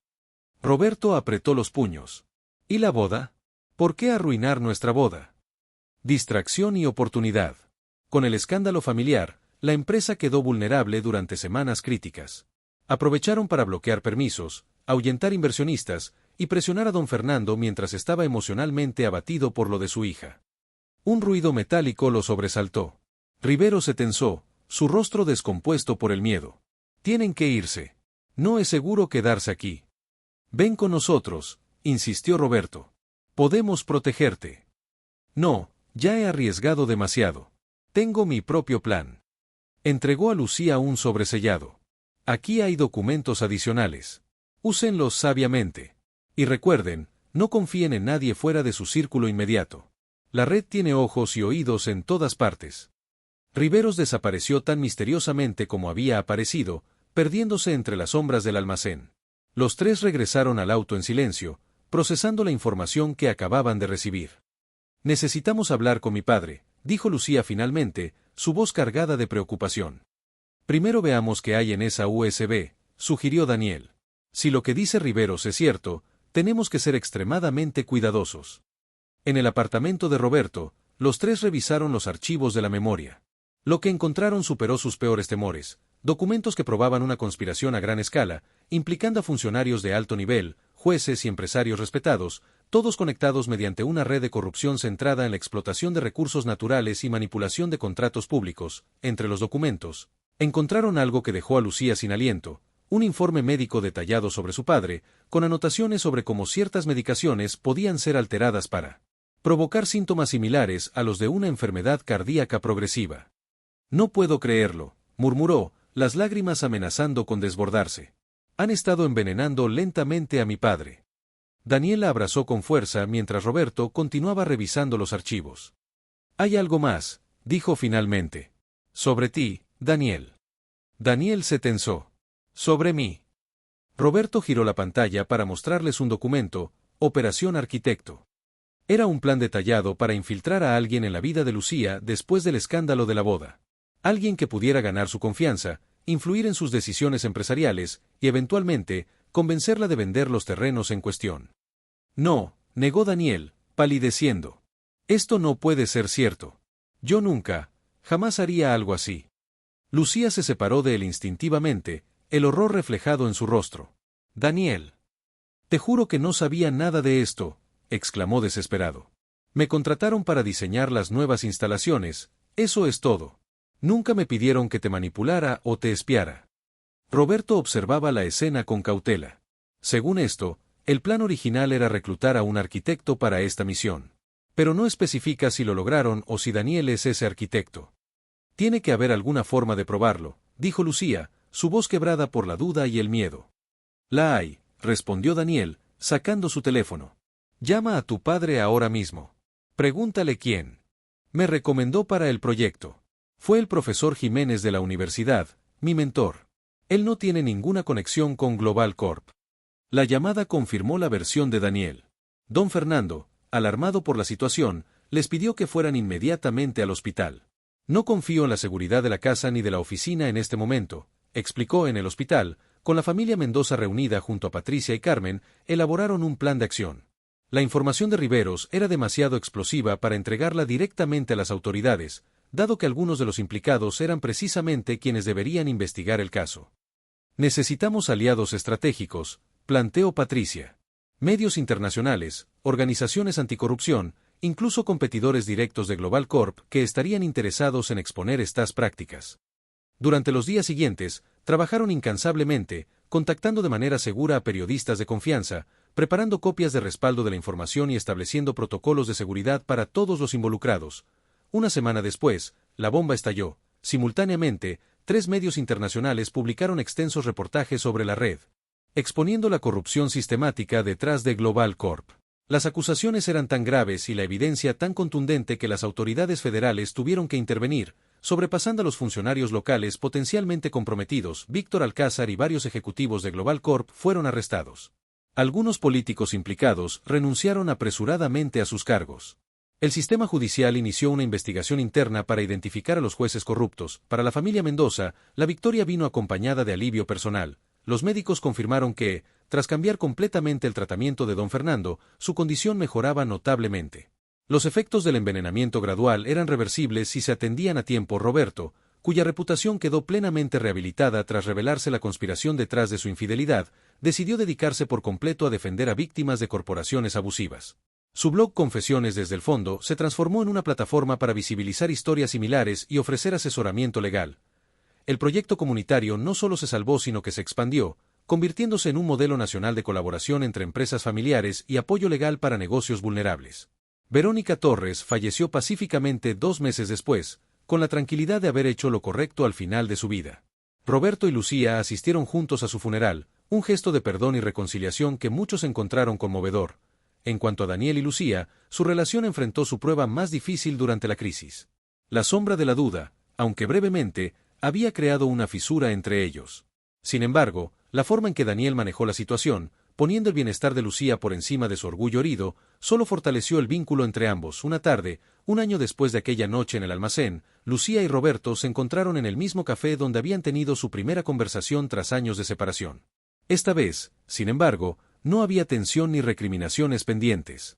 Roberto apretó los puños. ¿Y la boda? ¿Por qué arruinar nuestra boda? Distracción y oportunidad. Con el escándalo familiar, la empresa quedó vulnerable durante semanas críticas. Aprovecharon para bloquear permisos, ahuyentar inversionistas y presionar a don Fernando mientras estaba emocionalmente abatido por lo de su hija. Un ruido metálico lo sobresaltó. Rivero se tensó, su rostro descompuesto por el miedo. Tienen que irse. No es seguro quedarse aquí. Ven con nosotros, insistió Roberto. Podemos protegerte. No, ya he arriesgado demasiado. Tengo mi propio plan. Entregó a Lucía un sobresellado. Aquí hay documentos adicionales. Úsenlos sabiamente. Y recuerden, no confíen en nadie fuera de su círculo inmediato. La red tiene ojos y oídos en todas partes. Riveros desapareció tan misteriosamente como había aparecido, perdiéndose entre las sombras del almacén. Los tres regresaron al auto en silencio, procesando la información que acababan de recibir. Necesitamos hablar con mi padre, dijo Lucía finalmente, su voz cargada de preocupación. Primero veamos qué hay en esa USB, sugirió Daniel. Si lo que dice Riveros es cierto, tenemos que ser extremadamente cuidadosos. En el apartamento de Roberto, los tres revisaron los archivos de la memoria. Lo que encontraron superó sus peores temores, documentos que probaban una conspiración a gran escala, implicando a funcionarios de alto nivel, jueces y empresarios respetados, todos conectados mediante una red de corrupción centrada en la explotación de recursos naturales y manipulación de contratos públicos. Entre los documentos, encontraron algo que dejó a Lucía sin aliento, un informe médico detallado sobre su padre, con anotaciones sobre cómo ciertas medicaciones podían ser alteradas para provocar síntomas similares a los de una enfermedad cardíaca progresiva. No puedo creerlo, murmuró, las lágrimas amenazando con desbordarse. Han estado envenenando lentamente a mi padre. Daniel la abrazó con fuerza mientras Roberto continuaba revisando los archivos. Hay algo más, dijo finalmente. Sobre ti, Daniel. Daniel se tensó. Sobre mí. Roberto giró la pantalla para mostrarles un documento, Operación Arquitecto. Era un plan detallado para infiltrar a alguien en la vida de Lucía después del escándalo de la boda. Alguien que pudiera ganar su confianza, influir en sus decisiones empresariales y, eventualmente, convencerla de vender los terrenos en cuestión. No, negó Daniel, palideciendo. Esto no puede ser cierto. Yo nunca, jamás haría algo así. Lucía se separó de él instintivamente, el horror reflejado en su rostro. Daniel. Te juro que no sabía nada de esto, exclamó desesperado. Me contrataron para diseñar las nuevas instalaciones, eso es todo. Nunca me pidieron que te manipulara o te espiara. Roberto observaba la escena con cautela. Según esto, el plan original era reclutar a un arquitecto para esta misión. Pero no especifica si lo lograron o si Daniel es ese arquitecto. Tiene que haber alguna forma de probarlo, dijo Lucía, su voz quebrada por la duda y el miedo. La hay, respondió Daniel, sacando su teléfono. Llama a tu padre ahora mismo. Pregúntale quién. Me recomendó para el proyecto. Fue el profesor Jiménez de la universidad, mi mentor. Él no tiene ninguna conexión con Global Corp. La llamada confirmó la versión de Daniel. Don Fernando, alarmado por la situación, les pidió que fueran inmediatamente al hospital. No confío en la seguridad de la casa ni de la oficina en este momento, explicó. En el hospital, con la familia Mendoza reunida junto a Patricia y Carmen, elaboraron un plan de acción. La información de Riveros era demasiado explosiva para entregarla directamente a las autoridades, dado que algunos de los implicados eran precisamente quienes deberían investigar el caso. Necesitamos aliados estratégicos, planteó Patricia. Medios internacionales, organizaciones anticorrupción, incluso competidores directos de Global Corp que estarían interesados en exponer estas prácticas. Durante los días siguientes, trabajaron incansablemente, contactando de manera segura a periodistas de confianza, preparando copias de respaldo de la información y estableciendo protocolos de seguridad para todos los involucrados. Una semana después, la bomba estalló. Simultáneamente, 3 medios internacionales publicaron extensos reportajes sobre la red, exponiendo la corrupción sistemática detrás de Global Corp. Las acusaciones eran tan graves y la evidencia tan contundente que las autoridades federales tuvieron que intervenir, sobrepasando a los funcionarios locales potencialmente comprometidos. Víctor Alcázar y varios ejecutivos de Global Corp fueron arrestados. Algunos políticos implicados renunciaron apresuradamente a sus cargos. El sistema judicial inició una investigación interna para identificar a los jueces corruptos. Para la familia Mendoza, la victoria vino acompañada de alivio personal. Los médicos confirmaron que, tras cambiar completamente el tratamiento de don Fernando, su condición mejoraba notablemente. Los efectos del envenenamiento gradual eran reversibles si se atendían a tiempo. Roberto, cuya reputación quedó plenamente rehabilitada tras revelarse la conspiración detrás de su infidelidad, decidió dedicarse por completo a defender a víctimas de corporaciones abusivas. Su blog Confesiones desde el Fondo se transformó en una plataforma para visibilizar historias similares y ofrecer asesoramiento legal. El proyecto comunitario no solo se salvó sino que se expandió, convirtiéndose en un modelo nacional de colaboración entre empresas familiares y apoyo legal para negocios vulnerables. Verónica Torres falleció pacíficamente 2 meses después, con la tranquilidad de haber hecho lo correcto al final de su vida. Roberto y Lucía asistieron juntos a su funeral, un gesto de perdón y reconciliación que muchos encontraron conmovedor. En cuanto a Daniel y Lucía, su relación enfrentó su prueba más difícil durante la crisis. La sombra de la duda, aunque brevemente, había creado una fisura entre ellos. Sin embargo, la forma en que Daniel manejó la situación, poniendo el bienestar de Lucía por encima de su orgullo herido, solo fortaleció el vínculo entre ambos. Una tarde, un año después de aquella noche en el almacén, Lucía y Roberto se encontraron en el mismo café donde habían tenido su primera conversación tras años de separación. Esta vez, sin embargo, no había tensión ni recriminaciones pendientes.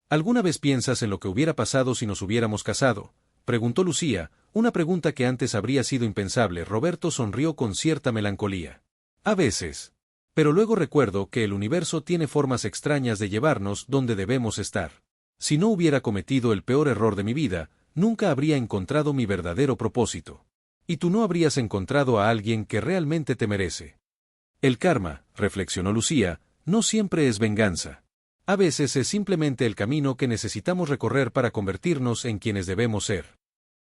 ¿Alguna vez piensas en lo que hubiera pasado si nos hubiéramos casado?, preguntó Lucía, una pregunta que antes habría sido impensable. Roberto sonrió con cierta melancolía. A veces. Pero luego recuerdo que el universo tiene formas extrañas de llevarnos donde debemos estar. Si no hubiera cometido el peor error de mi vida, nunca habría encontrado mi verdadero propósito. Y tú no habrías encontrado a alguien que realmente te merece. El karma, reflexionó Lucía, no siempre es venganza. A veces es simplemente el camino que necesitamos recorrer para convertirnos en quienes debemos ser.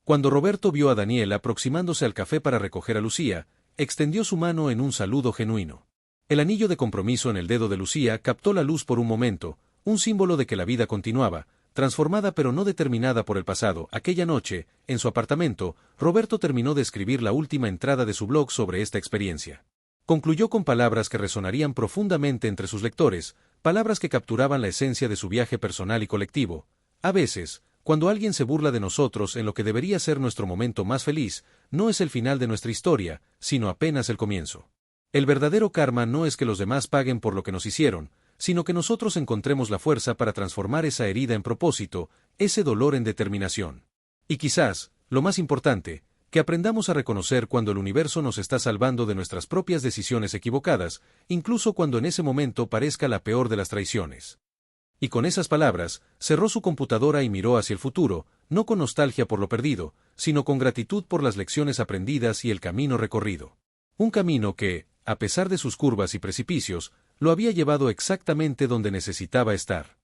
Cuando Roberto vio a Daniel aproximándose al café para recoger a Lucía, extendió su mano en un saludo genuino. El anillo de compromiso en el dedo de Lucía captó la luz por un momento, un símbolo de que la vida continuaba, transformada pero no determinada por el pasado. Aquella noche, en su apartamento, Roberto terminó de escribir la última entrada de su blog sobre esta experiencia. Concluyó con palabras que resonarían profundamente entre sus lectores, palabras que capturaban la esencia de su viaje personal y colectivo. A veces, cuando alguien se burla de nosotros en lo que debería ser nuestro momento más feliz, no es el final de nuestra historia, sino apenas el comienzo. El verdadero karma no es que los demás paguen por lo que nos hicieron, sino que nosotros encontremos la fuerza para transformar esa herida en propósito, ese dolor en determinación. Y quizás, lo más importante, que aprendamos a reconocer cuando el universo nos está salvando de nuestras propias decisiones equivocadas, incluso cuando en ese momento parezca la peor de las traiciones. Y con esas palabras, cerró su computadora y miró hacia el futuro, no con nostalgia por lo perdido, sino con gratitud por las lecciones aprendidas y el camino recorrido. Un camino que, a pesar de sus curvas y precipicios, lo había llevado exactamente donde necesitaba estar.